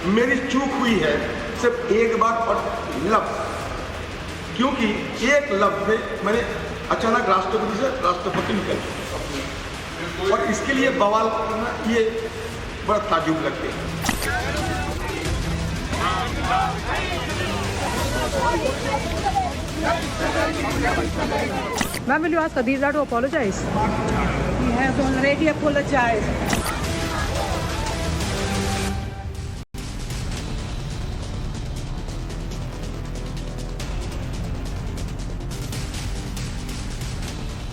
मेरी चूक हुई है सिर्फ एक बार और लफ्ज, क्योंकि एक लफ्ज में मैंने अचानक राष्ट्रपति से राष्ट्रपति निकल गया और इसके लिए बवाल करना ये बड़ा ताजुब लगते हैं। Ma'am, will you ask Aditya to apologize? He has already apologized.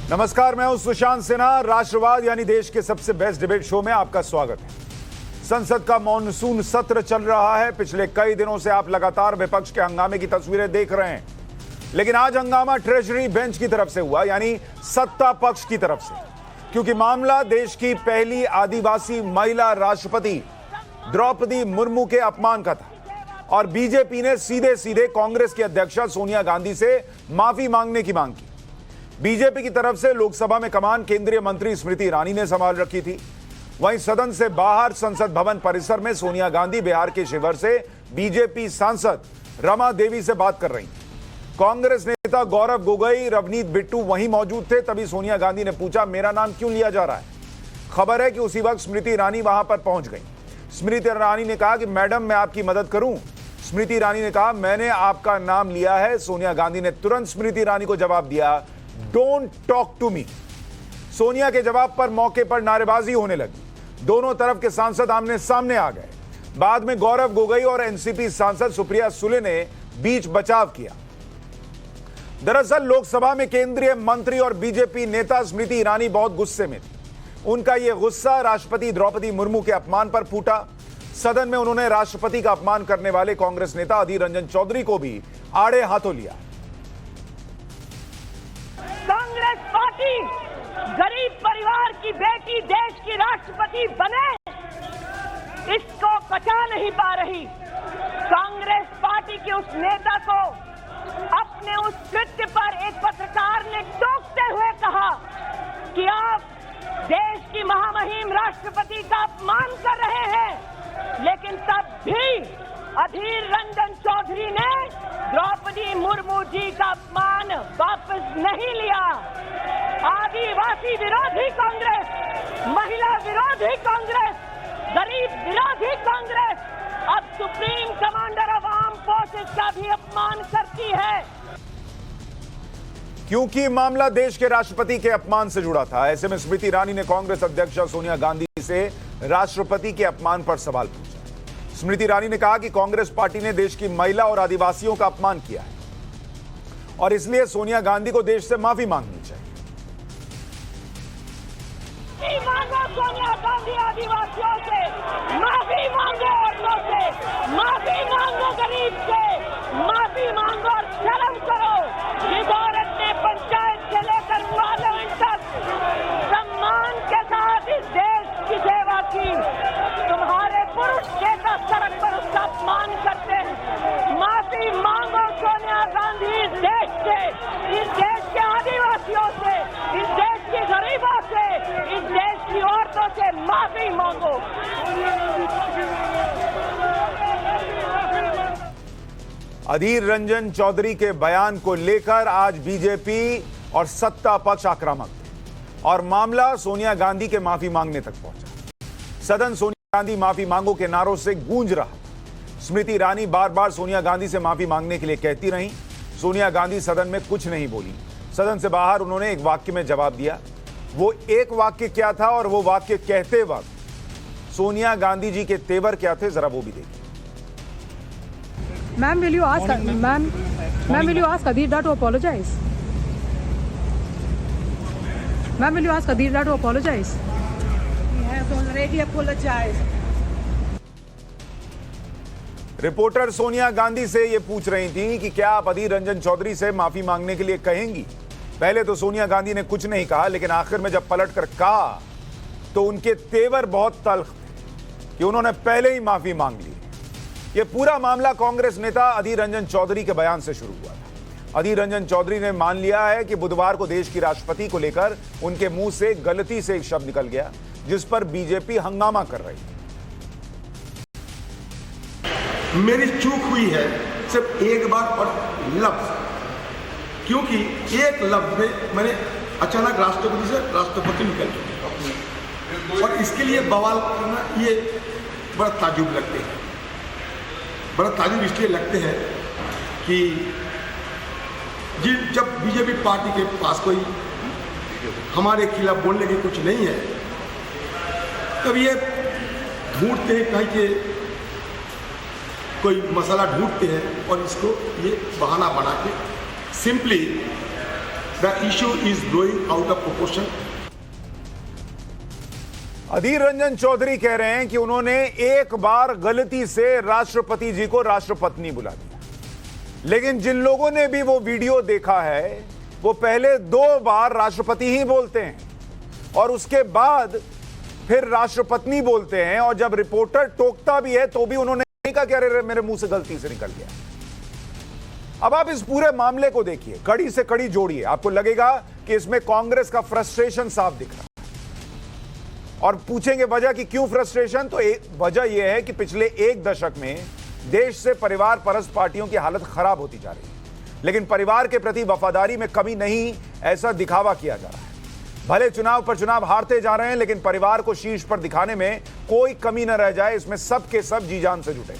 नमस्कार, मैं हूं सुशांत सिन्हा। राष्ट्रवाद यानी देश के सबसे बेस्ट डिबेट शो में आपका स्वागत है। संसद का मॉनसून सत्र चल रहा है। पिछले कई दिनों से आप लगातार विपक्ष के हंगामे की तस्वीरें देख रहे हैं, लेकिन आज हंगामा ट्रेजरी बेंच की तरफ से हुआ, यानी सत्ता पक्ष की तरफ से, क्योंकि मामला देश की पहली आदिवासी महिला राष्ट्रपति द्रौपदी मुर्मू के अपमान का था और बीजेपी ने सीधे सीधे कांग्रेस की अध्यक्षा सोनिया गांधी से माफी मांगने की मांग की। बीजेपी की तरफ से लोकसभा में कमान केंद्रीय मंत्री स्मृति ईरानी ने संभाल रखी थी। वहीं सदन से बाहर संसद भवन परिसर में सोनिया गांधी बिहार के शिवहर से बीजेपी सांसद रमा देवी से बात कर रही थी। कांग्रेस नेता गौरव गोगोई, रवनीत बिट्टू वहीं मौजूद थे। तभी सोनिया गांधी ने पूछा, मेरा नाम क्यों लिया जा रहा है? खबर है कि उसी वक्त स्मृति ईरानी वहां पर पहुंच गई। स्मृति ईरानी ने कहा कि मैडम, मैं आपकी मदद करूं। स्मृति ईरानी ने कहा, मैंने आपका नाम लिया है। सोनिया गांधी ने तुरंत स्मृति ईरानी को जवाब दिया, don't talk to me. Sonia के जवाब पर मौके पर नारेबाजी होने लगी। दोनों तरफ के सांसद आमने सामने आ गए। बाद में गौरव गोगोई और एनसीपी सांसद सुप्रिया सुले ने बीच बचाव किया। दरअसल लोकसभा में केंद्रीय मंत्री और बीजेपी नेता स्मृति ईरानी बहुत गुस्से में थी। उनका यह गुस्सा राष्ट्रपति द्रौपदी मुर्मू के अपमान पर फूटा। सदन में उन्होंने राष्ट्रपति का अपमान करने वाले कांग्रेस नेता अधीर रंजन चौधरी को भी आड़े हाथों लिया। कांग्रेस पार्टी गरीब परिवार की बेटी देश की राष्ट्रपति बने, इसको पचा नहीं पा रही। कांग्रेस पार्टी के उस नेता को अपने उस कृत्य पर एक पत्रकार ने टोकते हुए कहा कि आप देश की महामहिम राष्ट्रपति का अपमान कर रहे हैं, लेकिन तब भी अधीर रंजन चौधरी ने द्रौपदी मुर्मू जी का अपमान वापस नहीं लिया। आदिवासी विरोधी कांग्रेस, महिला विरोधी कांग्रेस, गरीब विरोधी कांग्रेस अब supreme commander of arm forces का भी अपमान करती है। क्योंकि मामला देश के राष्ट्रपति के अपमान से जुड़ा था, ऐसे में स्मृति ईरानी ने कांग्रेस अध्यक्षा सोनिया गांधी से राष्ट्रपति के अपमान पर सवाल पूछा। स्मृति ईरानी ने कहा कि कांग्रेस पार्टी ने देश की महिला और आदिवासियों का अपमान किया है और इसलिए सोनिया गांधी को देश से माफी मांगनी चाहिए। मांगो सोनिया गांधी आदिवासियों से, माफी मांगो औरतों से, माफी मांगो गरीब से, माफी मांगो और शर्म करो। जिस औरत ने पंचायत से लेकर पार्लियामेंट तक सम्मान के साथ इस देश की सेवा की, तुम्हारे पुरुष नेता सड़क पर उसका अपमान करते हैं। माफी मांगो सोनिया गांधी इस देश से, इस देश के आदिवासियों से, इस देश के गरीबों से, इस देश की औरतों से माफी मांगो। अधीर रंजन चौधरी के बयान को लेकर आज बीजेपी और सत्ता पक्ष आक्रामक थे और मामला सोनिया गांधी के माफी मांगने तक पहुंचा। सदन सोनिया गांधी माफी मांगो के नारों से गूंज रहा। स्मृति ईरानी बार बार सोनिया गांधी से माफी मांगने के लिए कहती रहीं। सोनिया गांधी सदन में कुछ नहीं बोली। सदन से बाहर उन्होंने एक वाक्य में जवाब दिया। वो एक वाक्य क्या था और वो वाक्य कहते वक्त सोनिया गांधी जी के तेवर क्या थे, जरा वो भी देखिए। Ma'am, will you ask will you ask Aditya to apologize? Ma'am, will you ask Aditya to apologize? He has already apologized. Reporter Sonia Gandhi से ये पूछ रही थी कि क्या आप अधीर रंजन चौधरी से माफी मांगने के लिए कहेंगी? पहले तो सोनिया गांधी ने कुछ नहीं कहा, लेकिन आखिर में जब पलट कर कहा तो उनके तेवर बहुत तल्ख थे कि उन्होंने पहले ही माफी मांग ली। यह पूरा मामला कांग्रेस नेता अधीर रंजन चौधरी के बयान से शुरू हुआ था। अधीर रंजन चौधरी ने मान लिया है कि बुधवार को देश की राष्ट्रपति को लेकर उनके मुंह से गलती से एक शब्द निकल गया, जिस पर बीजेपी हंगामा कर रही है। मेरी चूक हुई है सिर्फ एक बार और लफ्ज, क्योंकि एक लफ्ज में मैंने अचानक राष्ट्रपति से राष्ट्रपति निकल चुके और इसके लिए बवाल करना ये बड़ा ताजुब लगते हैं। बड़ा ताजुब इसलिए लगते हैं कि जब बीजेपी पार्टी के पास कोई हमारे खिलाफ बोलने की कुछ नहीं है, तब ये ढूंढते हैं कहीं के कोई मसला ढूंढते हैं और इसको ये बहाना बना के simply the issue is going out of proportion. Adhir Ranjan Chowdhury कह रहे हैं कि उन्होंने एक बार गलती से राष्ट्रपति जी को राष्ट्रपत्नी बुला दिया, लेकिन जिन लोगों ने भी वो वीडियो देखा है वो पहले 2 बार राष्ट्रपति ही बोलते हैं और उसके बाद फिर राष्ट्रपत्नी बोलते हैं, और जब रिपोर्टर टोकता भी है तो भी उन्होंने नहीं कहा कि अरे मेरे मुंह से गलती से निकल गया। अब आप इस पूरे मामले को देखिए, कड़ी से कड़ी जोड़िए, आपको लगेगा कि इसमें कांग्रेस का फ्रस्ट्रेशन साफ दिख रहा है। और पूछेंगे वजह कि क्यों फ्रस्ट्रेशन, तो एक वजह यह है कि पिछले 1 दशक में देश से परिवार परस्त पार्टियों की हालत खराब होती जा रही है, लेकिन परिवार के प्रति वफादारी में कमी नहीं, ऐसा दिखावा किया जा रहा है। भले चुनाव पर चुनाव हारते जा रहे हैं, लेकिन परिवार को शीर्ष पर दिखाने में कोई कमी न रह जाए, इसमें सब के सब जी जान से जुटे।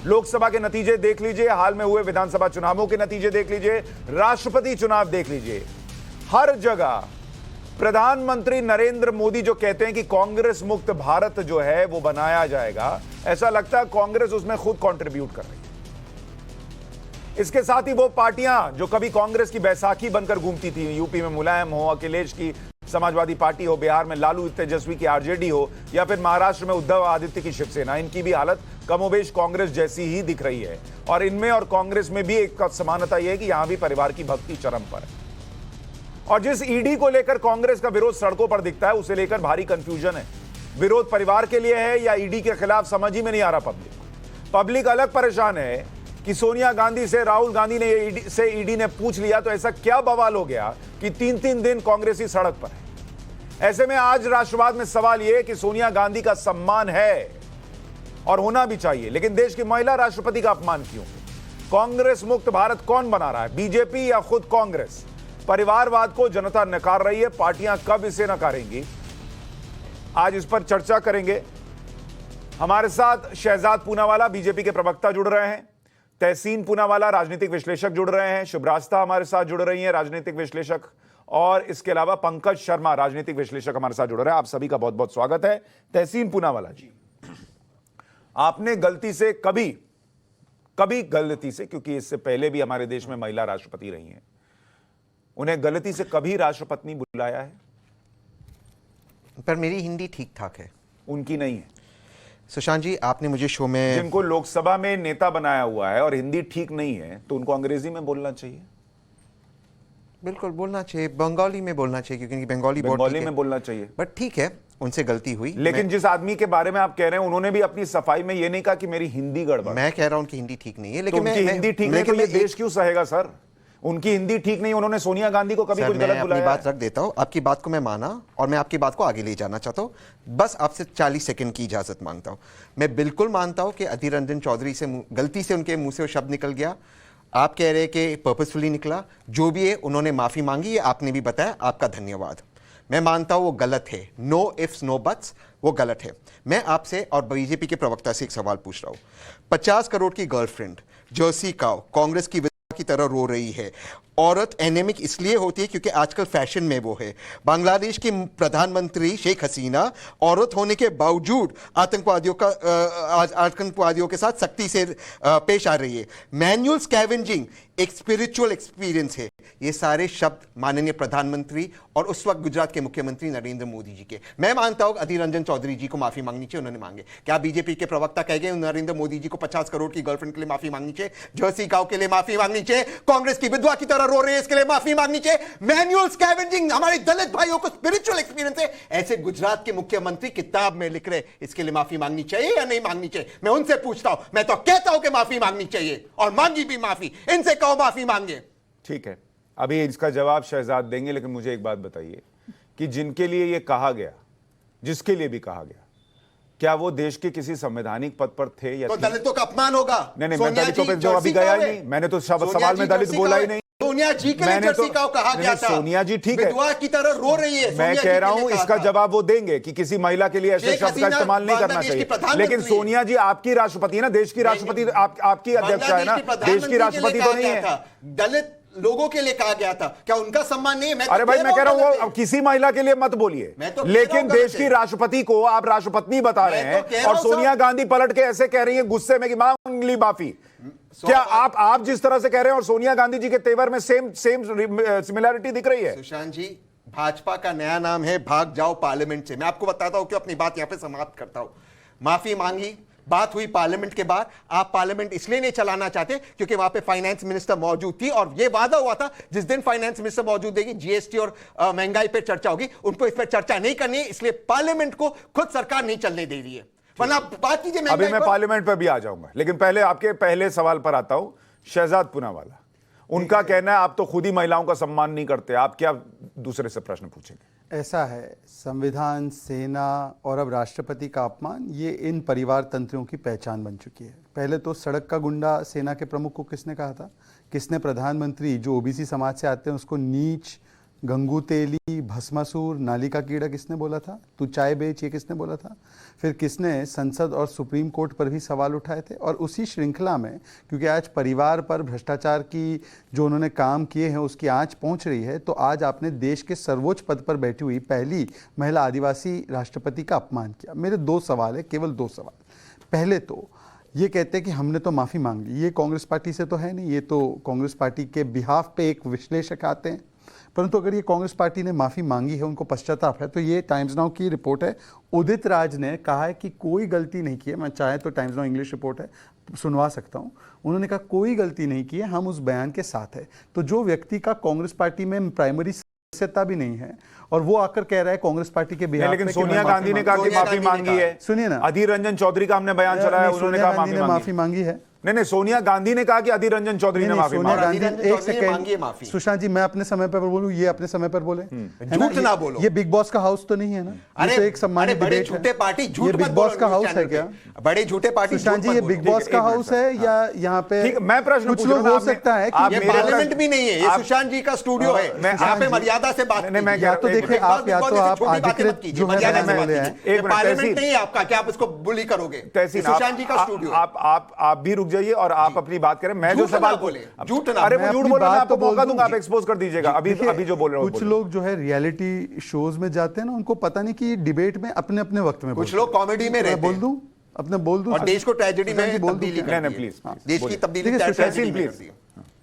लोकसभा के नतीजे देख लीजिए, हाल में हुए विधानसभा चुनावों के नतीजे देख लीजिए, राष्ट्रपति चुनाव देख लीजिए, हर जगह प्रधानमंत्री नरेंद्र मोदी जो कहते हैं कि कांग्रेस मुक्त भारत जो है वो बनाया जाएगा, ऐसा लगता है कांग्रेस उसमें खुद कंट्रीब्यूट कर रही है। इसके साथ ही वो पार्टियां जो कभी कांग्रेस की बैसाखी बनकर घूमती थी, यूपी में मुलायम हो, अखिलेश की समाजवादी पार्टी हो, बिहार में लालू तेजस्वी की आरजेडी हो, या फिर महाराष्ट्र में उद्धव आदित्य की शिवसेना, इनकी भी हालत कमोबेश कांग्रेस जैसी ही दिख रही है। और इनमें और कांग्रेस में भी एक समानता यह है कि यहां भी परिवार की भक्ति चरम पर है। और जिस ईडी को लेकर कांग्रेस का विरोध सड़कों पर दिखता है, उसे लेकर भारी कंफ्यूजन है। विरोध परिवार के लिए है या ईडी के खिलाफ, समझ ही में नहीं आ रहा। पब्लिक अलग परेशान है कि सोनिया गांधी से राहुल गांधी ने ईडी ने पूछ लिया तो ऐसा क्या बवाल हो गया कि 3-3 दिन कांग्रेसी सड़क पर है। ऐसे में आज राष्ट्रवाद में सवाल यह कि सोनिया गांधी का सम्मान है और होना भी चाहिए, लेकिन देश की महिला राष्ट्रपति का अपमान क्यों? कांग्रेस मुक्त भारत कौन बना रहा है, बीजेपी या खुद कांग्रेस? परिवारवाद को जनता नकार रही है, पार्टियां कब इसे नकारेंगी, आज इस पर चर्चा करेंगे। हमारे साथ शहजाद पूनावाला बीजेपी के प्रवक्ता जुड़ रहे हैं, तहसीन पूनावाला राजनीतिक विश्लेषक जुड़ रहे हैं, शुभ्रास्ता हमारे साथ जुड़ रही हैं राजनीतिक विश्लेषक, और इसके अलावा पंकज शर्मा राजनीतिक विश्लेषक हमारे साथ जुड़ रहे हैं। आप सभी का बहुत बहुत स्वागत है। तहसीन पूनावाला जी, आपने गलती से कभी गलती से, क्योंकि इससे पहले भी हमारे देश में महिला राष्ट्रपति रही हैं, उन्हें गलती से कभी राष्ट्रपत्नी बुलाया है? पर मेरी हिंदी ठीक ठाक है, उनकी नहीं है। सुशांत जी, आपने मुझे शो में, जिनको लोकसभा में नेता बनाया हुआ है और हिंदी ठीक नहीं है, तो उनको अंग्रेजी में बोलना चाहिए। बिल्कुल बोलना चाहिए, बंगाली में बोलना चाहिए, क्योंकि बंगाली में बोलना चाहिए। बट ठीक है, उनसे गलती हुई। लेकिन जिस आदमी के बारे में आप कह रहे हैं, उन्होंने भी अपनी सफाई में ये नहीं कहा कि मेरी हिंदी गड़बड़। मैं कह रहा हूं उनकी हिंदी ठीक नहीं है, लेकिन तो उनकी हिंदी ठीक नहीं, तो ये देश क्यों सहेगा सर? उनकी हिंदी ठीक नहीं, उन्होंने सोनिया गांधी को कभी कुछ गलत बुलाया? अपनी बात रख देता हूं, आपकी बात को मैं माना और मैं आपकी बात को आगे ले जाना चाहता हूं। बस आपसे 40 सेकंड की इजाजत मांगता हूं। मैं बिल्कुल मानता हूं कि अधीर रंजन चौधरी से गलती से उनके मुंह से वो शब्द निकल गया। आप कह रहे हैं कि पर्पसफुली निकला, जो भी है उन्होंने माफी मांगी, ये आपने भी बताया, आपका धन्यवाद। मैं मानता हूं वो गलत है, नो इफ्स नो बट्स, वो गलत है। मैं आपसे और बीजेपी के प्रवक्ता से एक सवाल पूछ रहा हूं। 50 करोड़ की गर्लफ्रेंड जर्सी काउ कांग्रेस की की तरह रो रही है। औरत एनेमिक इसलिए होती है क्योंकि आजकल फैशन में वो है। बांग्लादेश की प्रधानमंत्री शेख हसीना औरत होने के बावजूद आतंकवादियों के साथ सख्ती से पेश आ रही है। मैनुअल स्कैवेंजिंग एक स्पिरिचुअल एक्सपीरियंस है। ये सारे शब्द माननीय प्रधानमंत्री और उस वक्त गुजरात के मुख्यमंत्री नरेंद्र मोदी जी के। मैं मानता हूं अधीर रंजन चौधरी जी को माफी मांगनी चाहिए, उन्होंने मांगे। क्या बीजेपी के प्रवक्ता कह गए नरेंद्र मोदी जी को 50 करोड़ की गर्लफ्रेंड के लिए माफी मांगनी चाहिए, जर्सी काउ के लिए माफी मांगनी चाहिए, कांग्रेस की विधवा की तरह रो रहे हैं इसके लिए माफी मांगनी चाहिए? मैनुअल स्कैवेंजिंग हमारे दलित भाइयों को स्पिरिचुअल एक्सपीरियंस है, ऐसे गुजरात के मुख्यमंत्री किताब में लिख रहे, इसके लिए माफी मांगनी चाहिए या नहीं मांगनी चाहिए? मैं उनसे पूछता हूं। मैं तो कहता हूं कि माफी मांगनी चाहिए और मांगी भी माफी। इनसे कहो माफी मांगे। ठीक है, अभी इसका जवाब शहजाद देंगे, लेकिन मुझे एक बात बताइए कि जिनके लिए ये कहा गया, जिसके लिए भी कहा गया, क्या वो देश के किसी संवैधानिक पद पर थे या तो थी? दलितों का अपमान होगा। नहीं मैं सोनिया दलितों जी पे जो अभी जर्सी गया ही का है। नहीं, मैंने तो सोनिया सवाल जी में दलित जर्सी बोला का ही है। नहीं। सोनिया जी के लिए मैंने तो- जर्सी का कहा गया था। सोनिया जी ठीक है, विधवा की तरह रो रही है। मैं सोनिया जी कह के रहा लिए हूं कहा इसका था। जवाब वो देंगे कि किसी महिला के लिए ऐसे शेख शब्द का हसीना इस्तेमाल नहीं करना बांग्लादेश की चाहिए। प्रधानमंत्री लेकिन सोनिया जी आपकी राष्ट्रपति है ना, देश की राष्ट्रपति, आपकी अध्यक्षा है ना, देश की राष्ट्रपति तो नहीं है। दलित लोगों के लिए कहा गया था, क्या उनका सम्मान नहीं है? अरे भाई मैं कह रहा हूं वो किसी महिला के लिए मत बोलिए, मैं तो लेकिन देश की राष्ट्रपति को आप राष्ट्रपति बता रहे हैं और सोनिया गांधी पलट के ऐसे कह रही है गुस्से में कि मांग ली माफी। क्या आप जिस तरह से कह रहे हैं और सोनिया गांधी जी के तेवर में सेम सिमिलैरिटी दिख रही है? सुशांत जी, भाजपा का नया नाम है भाग जाओ पार्लियामेंट से। मैं आपको बताता हूं कि अपनी बात यहां पे समाप्त करता हूं। माफी मांगी, बात हुई पार्लियामेंट के बाद। आप पार्लियामेंट इसलिए नहीं चलाना चाहते क्योंकि वहां पे फाइनेंस मिनिस्टर मौजूद थी और यह वादा हुआ था जिस दिन फाइनेंस मिनिस्टर मौजूद रहेगी जीएसटी और महंगाई पे चर्चा होगी। उनको इस पर चर्चा नहीं करनी है, इसलिए पार्लियामेंट को खुद सरकार नहीं चलने दे रही है। वरना बात कीजिए अभी मैं पार्लियामेंट पर भी आ जाऊंगा, लेकिन पहले आपके पहले सवाल पर आता हूं। शहजाद पूनावाला, उनका कहना है आप तो खुद ही महिलाओं का सम्मान नहीं करते, आप क्या दूसरे से प्रश्न पूछेंगे? ऐसा है, संविधान, सेना और अब राष्ट्रपति का अपमान, ये इन परिवार तंत्रियों की पहचान बन चुकी है। पहले तो सड़क का गुंडा सेना के प्रमुख को किसने कहा था? किसने प्रधानमंत्री जो ओबीसी समाज से आते हैं उसको नीच, गंगू तेली, भस्मासुर, नाली का कीड़ा किसने बोला था? तू चाय बेच, ये किसने बोला था? फिर किसने संसद और सुप्रीम कोर्ट पर भी सवाल उठाए थे? और उसी श्रृंखला में, क्योंकि आज परिवार पर भ्रष्टाचार की जो उन्होंने काम किए हैं उसकी आंच पहुंच रही है, तो आज आपने देश के सर्वोच्च पद पर बैठी हुई पहली महिला आदिवासी राष्ट्रपति का अपमान किया। मेरे दो सवाल है, केवल दो सवाल। पहले तो ये कहते हैं कि हमने तो माफ़ी मांग ली, ये कांग्रेस पार्टी से तो है नहीं, ये तो कांग्रेस पार्टी के बिहाफ पे एक विश्लेषक आते हैं। परंतु अगर ये कांग्रेस पार्टी ने माफ़ी मांगी है, उनको पश्चाताप है, तो ये टाइम्स नाउ की रिपोर्ट है। उदित राज ने कहा है कि कोई गलती नहीं की है। मैं चाहे तो टाइम्स नाउ इंग्लिश रिपोर्ट है, सुनवा सकता हूँ। उन्होंने कहा कोई गलती नहीं की है, हम उस बयान के साथ है। तो जो व्यक्ति का कांग्रेस पार्टी में प्राइमरी सदस्यता भी नहीं है और वो आकर कह रहा है कांग्रेस पार्टी के बिहार, लेकिन सोनिया गांधी ने कहा कि माफी मांगी है। सुनिए ना, अधीर रंजन चौधरी का हमने बयान चलाया, उन्होंने कहा माफी मांगी है। नहीं, सोनिया गांधी ने कहा कि अधीर रंजन चौधरी ने माफी मांगी। एक सेकंड सुशांत जी, मैं अपने समय पर बोलूं, ये अपने समय पर बोले, झूठ ना बोलो। ये बिग बॉस का हाउस तो नहीं है ना? अरे एक सम्मानित बड़े झूठे पार्टी, झूठ बिग बॉस का हाउस है क्या? बड़े झूठे पार्टी सुशांत जी, ये बिग बॉस का हाउस है या यहाँ पे मैं प्रश्न कुछ लोग हो सकता है कि ये पार्लियामेंट भी नहीं है, ये सुशांत जी का स्टूडियो है। यहाँ पे मर्यादा से बात नहीं, या तो देखिए आप, या तो आप अधिकृत जो है पार्लियामेंट नहीं है आपका, क्या आप इसको बुली करोगे? सुशांत जी का स्टूडियो। आप भी रुक जाइए और आप अपनी बात करें। मैं जो सवाल बोले, झूठ ना, अरे वो झूठ बोल रहा है, आपको मौका दूंगा, आप दूंगा। एक्सपोज कर दीजिएगा। अभी जो बोल रहे हो, कुछ लोग जो है रियलिटी शोज में जाते हैं ना, उनको पता नहीं कि डिबेट में अपने अपने वक्त में कुछ लोग कॉमेडी में रहते हैं। बोल दूं, अपने बोल दूं और देश को ट्रेजेडी में तब्दीली नहीं, नहीं, प्लीज, देश की तब्दीली देखिए, प्लीज।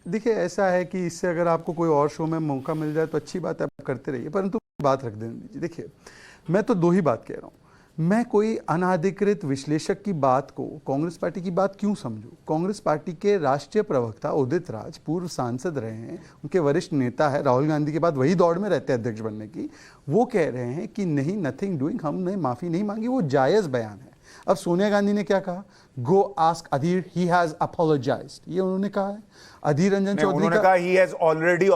देखिए ऐसा है कि इससे अगर आपको कोई और शो में मौका मिल जाए तो अच्छी बात है, आप करते रहिए, परंतु बात रख देने दीजिए। देखिए, मैं तो दो ही बात कह रहा हूँ। मैं कोई अनाधिकृत विश्लेषक की बात को कांग्रेस पार्टी की बात क्यों समझूं? कांग्रेस पार्टी के राष्ट्रीय प्रवक्ता उदित राज पूर्व सांसद रहे हैं, उनके वरिष्ठ नेता है, राहुल गांधी के बाद वही दौड़ में रहते हैं अध्यक्ष बनने की। वो कह रहे हैं कि नहीं, नथिंग डूइंग, हमने माफ़ी नहीं मांगी, वो जायज़ बयान है। अब सोनिया गांधी ने क्या कहा? Go ask Adhir, he has apologised, ये उन्होंने कहा है। अधीर रंजन चौधरी का he has already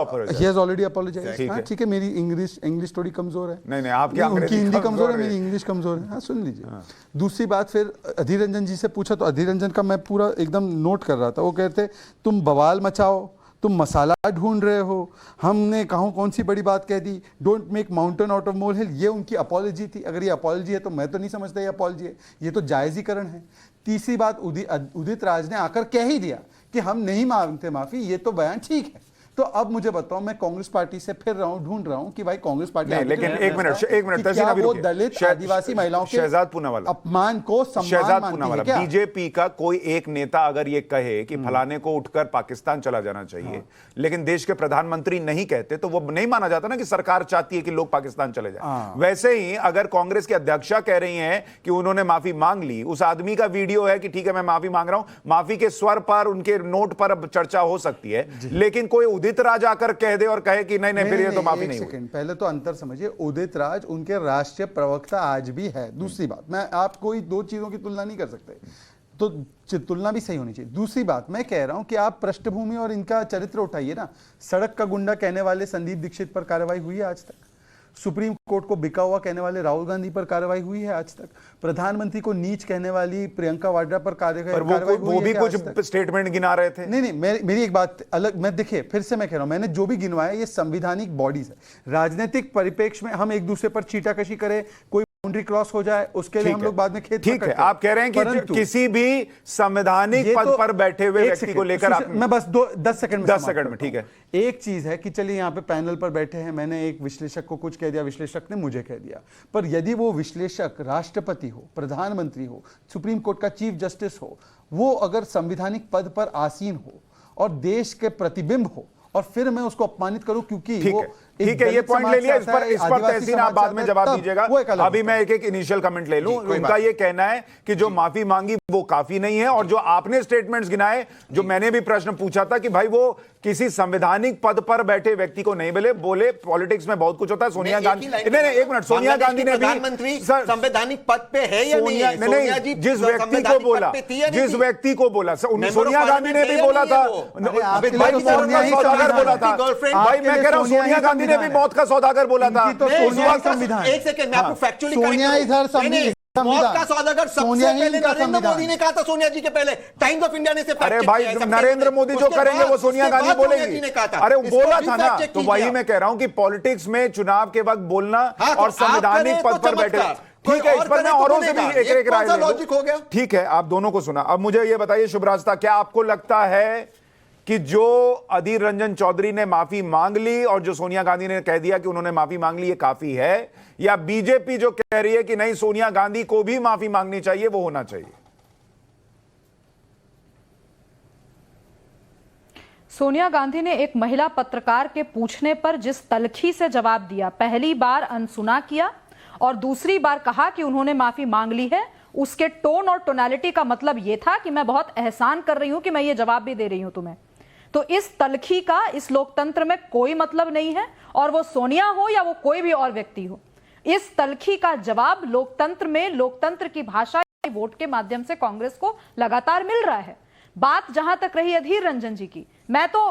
apologized। हाँ, ठीक है, मेरी इंग्लिश थोड़ी कमजोर है। नहीं, आपकी उनकी हिंदी कमजोर है, मेरी इंग्लिश कमजोर है। हाँ, सुन लीजिए। दूसरी बात, फिर अधीर रंजन जी से पूछा तो अधीर रंजन का मैं पूरा एकदम नोट कर रहा था। वो कहते तुम बवाल मचाओ, तुम मसाला ढूंढ रहे हो, हमने कहा कौन सी बड़ी बात कह दी, don't make mountain out of mole hill. ये उनकी अपॉलॉजी थी। अगर ये अपॉलॉजी है तो मैं तो नहीं समझता ये अपॉलॉजी है, ये तो जायजीकरण है। तीसरी बात, उदित राज ने आकर कह ही दिया कि हम नहीं मांगते माफी, ये तो बयान ठीक है। तो अब मुझे बताओ, मैं कांग्रेस पार्टी से फिर रहा हूं, ढूंढ रहा हूं कि भाई कांग्रेस पार्टी नहीं, लेकिन एक मिनट क्या वो दलित आदिवासी महिलाओं के शहजाद पूनावाला अपमान को सम्मान मानती है क्या? बीजेपी का कोई एक नेता अगर ये कहे कि फलाने को उठकर पाकिस्तान चला जाना चाहिए, लेकिन देश के प्रधानमंत्री नहीं कहते, तो वो नहीं माना जाता ना कि सरकार चाहती है कि लोग पाकिस्तान चले जाए। वैसे ही अगर कांग्रेस की अध्यक्षा कह रही हैं कि उन्होंने माफी मांग ली, उस आदमी का वीडियो है कि ठीक है मैं माफी मांग रहा हूं, माफी के स्वर पर, उनके नोट पर अब चर्चा हो सकती है, लेकिन कोई उदित राज आकर कह दे और कहे कि नहीं फिर ये तो माफी नहीं हुई। पहले तो अंतर समझिए, उदित राज उनके राष्ट्रीय प्रवक्ता आज भी है। दूसरी बात, मैं आप कोई दो चीजों की तुलना नहीं कर सकते, तो तुलना भी सही होनी चाहिए। दूसरी बात, मैं कह रहा हूं कि आप पृष्ठभूमि और इनका चरित्र उठाइए ना। सड़क का गुंडा कहने वाले संदीप दीक्षित पर कार्रवाई हुई है आज तक? सुप्रीम कोर्ट को बिका हुआ कहने वाले राहुल गांधी पर कार्रवाई हुई है आज तक? प्रधानमंत्री को नीच कहने वाली प्रियंका वाड्रा पर कार्रवाई वो भी कुछ स्टेटमेंट गिना रहे थे। नहीं, मेरी एक बात अलग, मैं देखिए फिर से मैं कह रहा हूं, मैंने जो भी गिनवाया ये संवैधानिक बॉडीज है। राजनीतिक परिप्रेक्ष्य में हम एक दूसरे पर चीटाकशी करें, कोई बाउंड्री क्रॉस हो जाए, उसके लिए हम लोग बाद में खेत ठीक है। आप कह रहे हैं कि किसी भी संवैधानिक पद पर बैठे हुए व्यक्ति को लेकर आप, मैं बस 10 सेकंड में, ठीक है। एक चीज है कि चलिए यहाँ पे पैनल पर बैठे हैं, मैंने एक विश्लेषक को कुछ कह दिया, विश्लेषक ने मुझे कह दिया, पर यदि वो विश्लेषक राष्ट्रपति हो, प्रधानमंत्री हो, सुप्रीम कोर्ट का चीफ जस्टिस हो, वो अगर संवैधानिक पद पर आसीन हो और देश के प्रतिबिंब हो, और फिर मैं उसको अपमानित करूं क्योंकि वो ठीक है, ये पॉइंट ले लिया। इस पर तहसीन आप बाद में जवाब दीजिएगा। अभी मैं एक इनिशियल कमेंट ले लूं। उनका ये कहना है कि जो माफी मांगी वो काफी नहीं है, और जो आपने स्टेटमेंट्स गिनाए, जो मैंने भी प्रश्न पूछा था कि भाई वो किसी संवैधानिक पद पर बैठे व्यक्ति को नहीं बोले। पॉलिटिक्स में बहुत कुछ होता है। सोनिया गांधी, नहीं एक मिनट, सोनिया गांधी ने भी संवैधानिक पद पे है या नहीं है? नहीं, जिस व्यक्ति को बोला, सोनिया गांधी ने भी बोला था, बोला था भाई, मैं कह रहा हूं सोनिया गांधी ने भी मौत का सौदागर बोला था। एक सेकंड, मैं आपको फैक्चुअली सोनिया इधर मौत का सौदागर सबसे पहले नरेंद्र मोदी ने कहा था, सोनिया जी के पहले। टाइम्स ऑफ इंडिया ने से अरे भाई, नरेंद्र मोदी जो करेंगे वो सोनिया गांधी बोलेंगी। अरे बोला था ना, तो वही मैं कह रहा हूं कि पॉलिटिक्स में चुनाव के वक्त बोलना और संवैधानिक पद पर बैठे, ठीक है, इस पर मैं औरों से भी एक राय लॉजिक हो गया। ठीक है, आप दोनों को सुना। अब मुझे ये बताइए शुभरास्ता, क्या आपको लगता है कि जो अधीर रंजन चौधरी ने माफी मांग ली और जो सोनिया गांधी ने कह दिया कि उन्होंने माफी मांग ली, ये काफी है, या बीजेपी जो कह रही है कि नहीं सोनिया गांधी को भी माफी मांगनी चाहिए, वो होना चाहिए? सोनिया गांधी ने एक महिला पत्रकार के पूछने पर जिस तलखी से जवाब दिया, पहली बार अनसुना किया और दूसरी बार कहा कि उन्होंने माफी मांग ली है, उसके टोन और टोनालिटी का मतलब यह था कि मैं बहुत एहसान कर रही हूं कि मैं ये जवाब भी दे रही हूं तुम्हें। तो इस तलखी का इस लोकतंत्र में कोई मतलब नहीं है, और वो सोनिया हो या वो कोई भी और व्यक्ति हो। इस तलखी का जवाब लोकतंत्र में, लोकतंत्र की भाषा, वोट के माध्यम से कांग्रेस को लगातार मिल रहा है। बात जहां तक रही अधीर रंजन जी की, मैं तो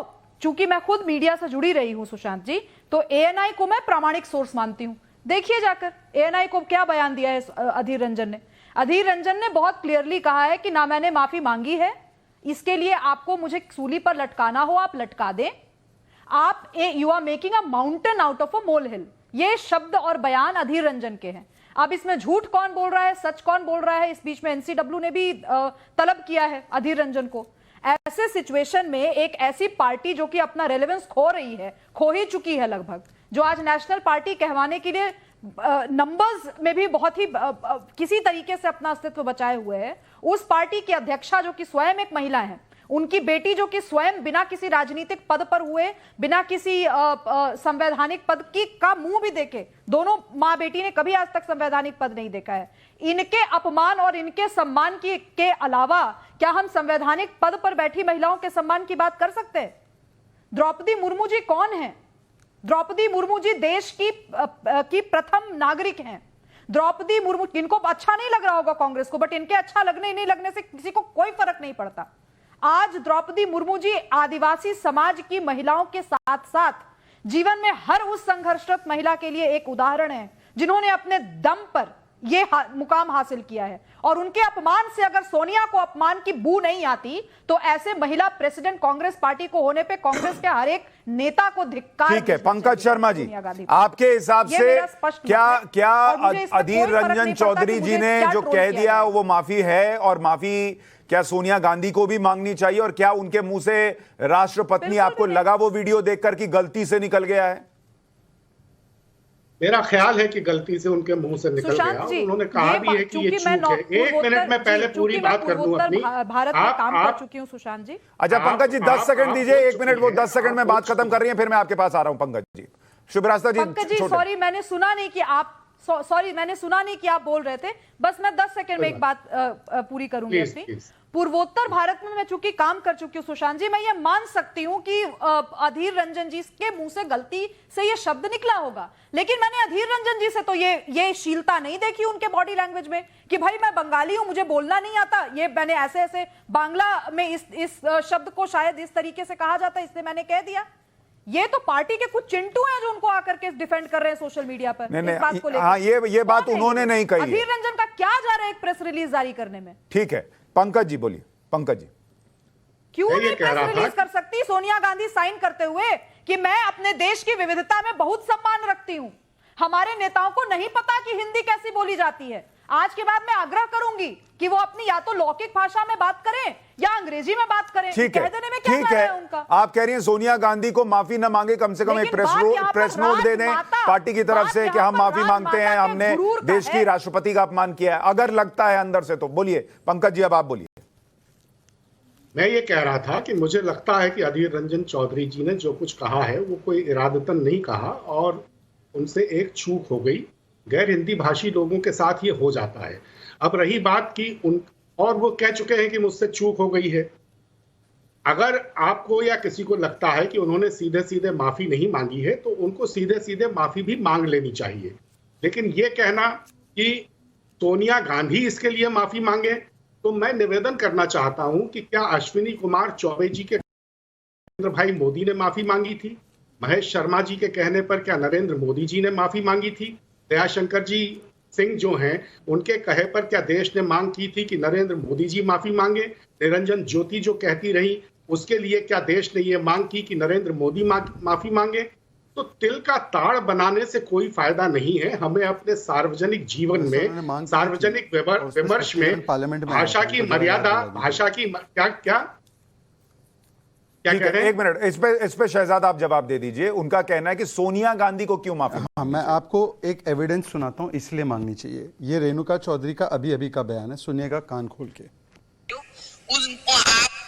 चूंकि मैं खुद मीडिया से जुड़ी रही हूं सुशांत जी, तो एएनआई को मैं प्रामाणिक सोर्स मानती हूं। देखिए जाकर एएनआई को क्या बयान दिया है अधीर रंजन ने। अधीर रंजन ने बहुत क्लियरली कहा है कि ना मैंने माफी मांगी है, इसके लिए आपको मुझे सूली पर लटकाना हो आप लटका दें। आप you are making a mountain out of a mole hill. ये शब्द और बयान अधीर रंजन के हैं। अब इसमें झूठ कौन बोल रहा है, सच कौन बोल रहा है, इस बीच में एनसीडब्ल्यू ने भी तलब किया है अधीर रंजन को। ऐसे सिचुएशन में एक ऐसी पार्टी जो कि अपना रेलेवेंस खो रही है, खो ही चुकी है लगभग, जो आज नेशनल पार्टी कहवाने के लिए नंबर्स में भी बहुत ही किसी तरीके से अपना अस्तित्व बचाए हुए है, उस पार्टी की अध्यक्षा जो कि स्वयं एक महिला है, उनकी बेटी जो कि स्वयं बिना किसी राजनीतिक पद पर हुए, बिना किसी संवैधानिक पद की का मुंह भी देखे, दोनों मां बेटी ने कभी आज तक संवैधानिक पद नहीं देखा है। इनके अपमान और इनके सम्मान के अलावा क्या हम संवैधानिक पद पर बैठी महिलाओं के सम्मान की बात कर सकते हैं? द्रौपदी मुर्मू जी कौन है? द्रौपदी मुर्मू जी देश की प्रथम नागरिक हैं। द्रौपदी मुर्मू, इनको अच्छा नहीं लग रहा होगा कांग्रेस को, बट इनके अच्छा लगने नहीं लगने से किसी को कोई फर्क नहीं पड़ता। आज द्रौपदी मुर्मू जी आदिवासी समाज की महिलाओं के साथ साथ जीवन में हर उस संघर्षरत महिला के लिए एक उदाहरण है जिन्होंने अपने दम पर यह मुकाम हासिल किया है। और उनके अपमान से अगर सोनिया को अपमान की बू नहीं आती, तो ऐसे महिला प्रेसिडेंट कांग्रेस पार्टी को होने पे कांग्रेस के हर एक नेता को धिक्कार। ठीक है, पंकज शर्मा जी, आपके हिसाब से क्या अधीर रंजन चौधरी जी ने जो कह दिया वो माफी है, और माफी क्या सोनिया गांधी को भी मांगनी चाहिए, और क्या उनके मुंह से राष्ट्रपति आपको लगा वो वीडियो देखकर कि गलती से निकल गया है? मेरा ख्याल है कि गलती से उनके मुंह से निकल गया। उन्होंने कहा भी है कि ये चूक है। एक मिनट में पहले पूरी बात कर दूं अपनी। भारत में काम कर चुकी हूं सुशांत जी। अच्छा पंकज जी 10 सेकंड दीजिए, 1 मिनट, वो 10 सेकंड में बात खत्म कर रही है, फिर मैं आपके पास आ रहा हूं। पंकज जी, शुभरास्ता जी। पंकज जी सॉरी, मैंने सुना नहीं कि आप बोल रहे थे, बस मैं 10 सेकंड में एक बात पूरी करूंगी अपनी। पूर्वोत्तर भारत में मैं चूंकि काम कर चुकी हूं सुशांत जी, मैं ये मान सकती हूं कि अधीर रंजन जी के मुंह से गलती से ये शब्द निकला होगा, लेकिन मैंने अधीर रंजन जी से तो ये शीलता नहीं देखी उनके बॉडी लैंग्वेज में कि भाई मैं बंगाली हूं, मुझे बोलना नहीं आता। ये मैंने ऐसे बांग्ला में इस शब्द को शायद इस तरीके से कहा जाता है, इसलिए मैंने कह दिया। ये तो पार्टी के कुछ चिंटू हैं जो उनको आकर के डिफेंड कर रहे हैं सोशल मीडिया पर नहीं, इस बात को लेकर। हाँ, ये बात कौन है उन्होंने नहीं कही है। अधीर रंजन का क्या जा रहा है एक प्रेस रिलीज जारी करने में? ठीक है, पंकज जी बोलिए। पंकज जी, क्यों मैं ये नहीं कह रहा प्रेस था रिलीज कर सकती सोनिया गांधी साइन करते हुए कि मैं अपने देश की विविधता में बहुत सम्मान रखती हूं, हमारे नेताओं को नहीं पता कि हिंदी कैसी बोली जाती है। आज के बाद मैं आग्रह करूंगी कि वो अपनी या तो लौकिक भाषा में बात करें या अंग्रेजी में बात करें। ठीक है, कह देने में क्या ठीक जा रहा है। उनका? आप कह रही हैं सोनिया गांधी को माफी न मांगे, कम से कम एक लेकिन बात यहाँ प्रेस पर नोट दे दें राजमाता, पार्टी की तरफ बात से कि यहाँ हम पर माफी मांगते हैं, राजमाता के हमने गुरूर का देश की है। राष्ट्रपति का अपमान किया है, अगर लगता है अंदर से तो। बोलिए पंकज जी, अब आप बोलिए। मैं ये कह रहा था कि मुझे लगता है कि अधीर रंजन चौधरी जी ने जो कुछ कहा है वो कोई इरादतन नहीं कहा और उनसे एक चूक हो गई। गैर हिंदी भाषी लोगों के साथ ये हो जाता है। अब रही बात की और वो कह चुके हैं कि मुझसे चूक हो गई है। अगर आपको या किसी को लगता है कि उन्होंने सीधे सीधे माफी नहीं मांगी है तो उनको सीधे सीधे माफी भी मांग लेनी चाहिए। लेकिन ये कहना कि सोनिया गांधी इसके लिए माफी मांगे, तो मैं निवेदन करना चाहता हूं कि क्या अश्विनी कुमार चौबे जी के नरेंद्र भाई मोदी ने माफी मांगी थी? महेश शर्मा जी के कहने पर क्या नरेंद्र मोदी जी ने माफी मांगी थी? दयाशंकर जी सिंह जो हैं उनके कहे पर क्या देश ने मांग की थी कि नरेंद्र मोदी जी माफी मांगे? निरंजन ज्योति जो कहती रही उसके लिए क्या देश ने ये मांग की कि नरेंद्र मोदी माफी मांगे? तो तिल का ताड़ बनाने से कोई फायदा नहीं है। हमें अपने सार्वजनिक जीवन में, सार्वजनिक विमर्श में भाषा की मर्यादा, भाषा की क्या ठीक है, एक मिनट, इस पे शहजाद आप जवाब दे दीजिए। उनका कहना है कि सोनिया गांधी को क्यों माफी? हाँ, मैं आपको एक एविडेंस सुनाता हूं, इसलिए मांगनी चाहिए। ये रेणुका चौधरी का अभी अभी का बयान है, सुनिएगा कान खोल के। आप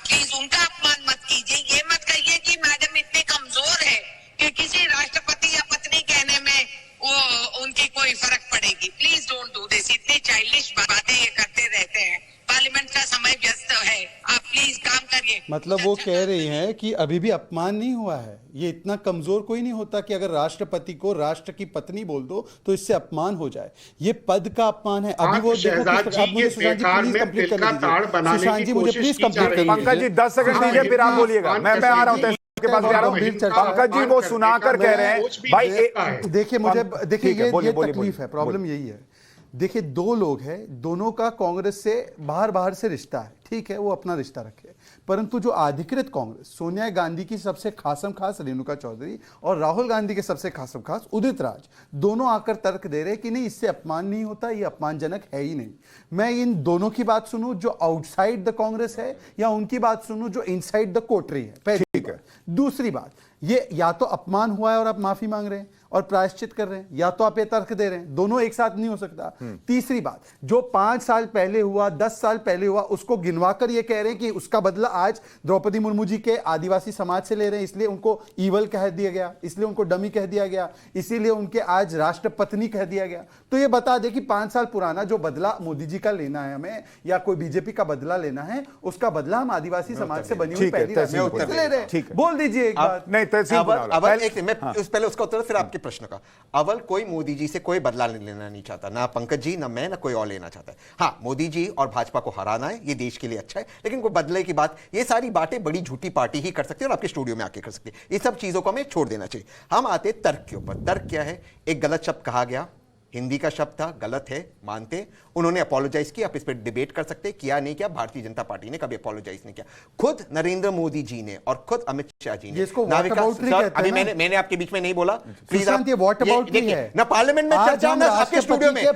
प्लीज उनका अपमान मत कीजिए। ये मत कहिए कि मैडम इतने कमजोर है कि किसी राष्ट्रपति या पत्नी कहने में वो उनकी कोई फर्क पड़ेगी। Please don't do this. इतनी चाइल्डिश बातें ये करते रहते हैं। पार्लियामेंट का समय व्यस्त है, आप प्लीज काम करिए। मतलब वो कह रही हैं कि अभी भी अपमान नहीं हुआ है। ये इतना कमजोर कोई नहीं होता कि अगर राष्ट्रपति को राष्ट्र की पत्नी बोल दो तो इससे अपमान हो जाए। ये पद का अपमान है। अभी वो देखो, आप मुझे सुशांत जी प्लीज कंप्लीट कर लीजिए। सुशांत जी मुझे प्लीज कंप्लीट कर पंकज जी 10 सेकंड दीजिए, फिर आप बोलिएगा। मैं आ रहा हूं के पास जा रहा हूं। पंकज जी वो सुनाकर कह रहे हैं भाई, देखिए मुझे, देखिए ये तकलीफ है, प्रॉब्लम यही है। देखिए दो लोग हैं, दोनों का कांग्रेस से बाहर से रिश्ता है, ठीक है, वो अपना रिश्ता रखे, परंतु जो अधिकृत कांग्रेस, सोनिया गांधी की सबसे खासम खास रेणुका चौधरी और राहुल गांधी के सबसे खासम खास उदित राज, दोनों आकर तर्क दे रहे कि नहीं इससे अपमान नहीं होता, ये अपमानजनक है ही नहीं। मैं इन दोनों की बात सुनूं जो आउटसाइड द कांग्रेस है या उनकी बात सुनूं जो इनसाइड द कोटरी है? पहली बात। दूसरी बात, ये या तो अपमान हुआ है और आप माफी मांग रहे हैं और प्रायश्चित कर रहे हैं, या तो आप ये तर्क दे रहे हैं, दोनों एक साथ नहीं हो सकता। तीसरी बात, जो 5 साल पहले हुआ, 10 साल पहले हुआ, उसको गिनवाकर ये कह रहे हैं कि उसका बदला आज द्रौपदी मुर्मू जी के आदिवासी समाज से ले रहे हैं, इसलिए उनको ईवल कह दिया गया, इसलिए उनको डमी कह दिया गया, इसीलिए उनके आज राष्ट्रपत्नी कह दिया गया। तो ये बता दे कि 5 साल पुराना जो बदला मोदी जी का लेना है हमें, या कोई बीजेपी का बदला लेना है, उसका बदला हम आदिवासी समाज से बनी हुई पहली राष्ट्रपति ले रहे हैं। बोल दीजिए एक बात। मैं पहले उसका उत्तर, फिर आपके प्रश्न का। अव्वल कोई मोदी जी से कोई बदला लेना नहीं चाहता, ना पंकज जी, ना मैं, ना कोई और लेना चाहता है। हाँ, मोदी जी और भाजपा को हराना है, ये देश के लिए अच्छा है, लेकिन कोई बदले की बात, ये सारी बातें बड़ी झूठी पार्टी ही कर सकती है और आपके स्टूडियो में आके कर सकती है। ये सब चीजों को हमें छोड़ देना चाहिए। हम आते तर्क के ऊपर। तर्क क्या है? एक गलत शब्द कहा गया, हिंदी का शब्द था, गलत है, मानते, उन्होंने अपोलोजाइज किया। आप इस पर डिबेट कर सकते, किया नहीं किया। भारतीय जनता पार्टी ने कभी अपोलोजाइज नहीं किया। खुद नरेंद्र मोदी जी ने और खुद अमित शाह जी ने, अभी मैंने आपके बीच में नहीं बोला, प्लीज आप ये व्हाट अबाउट नहीं है ना, पार्लियामेंट में चर्चा, ना आपके स्टूडियो में, ये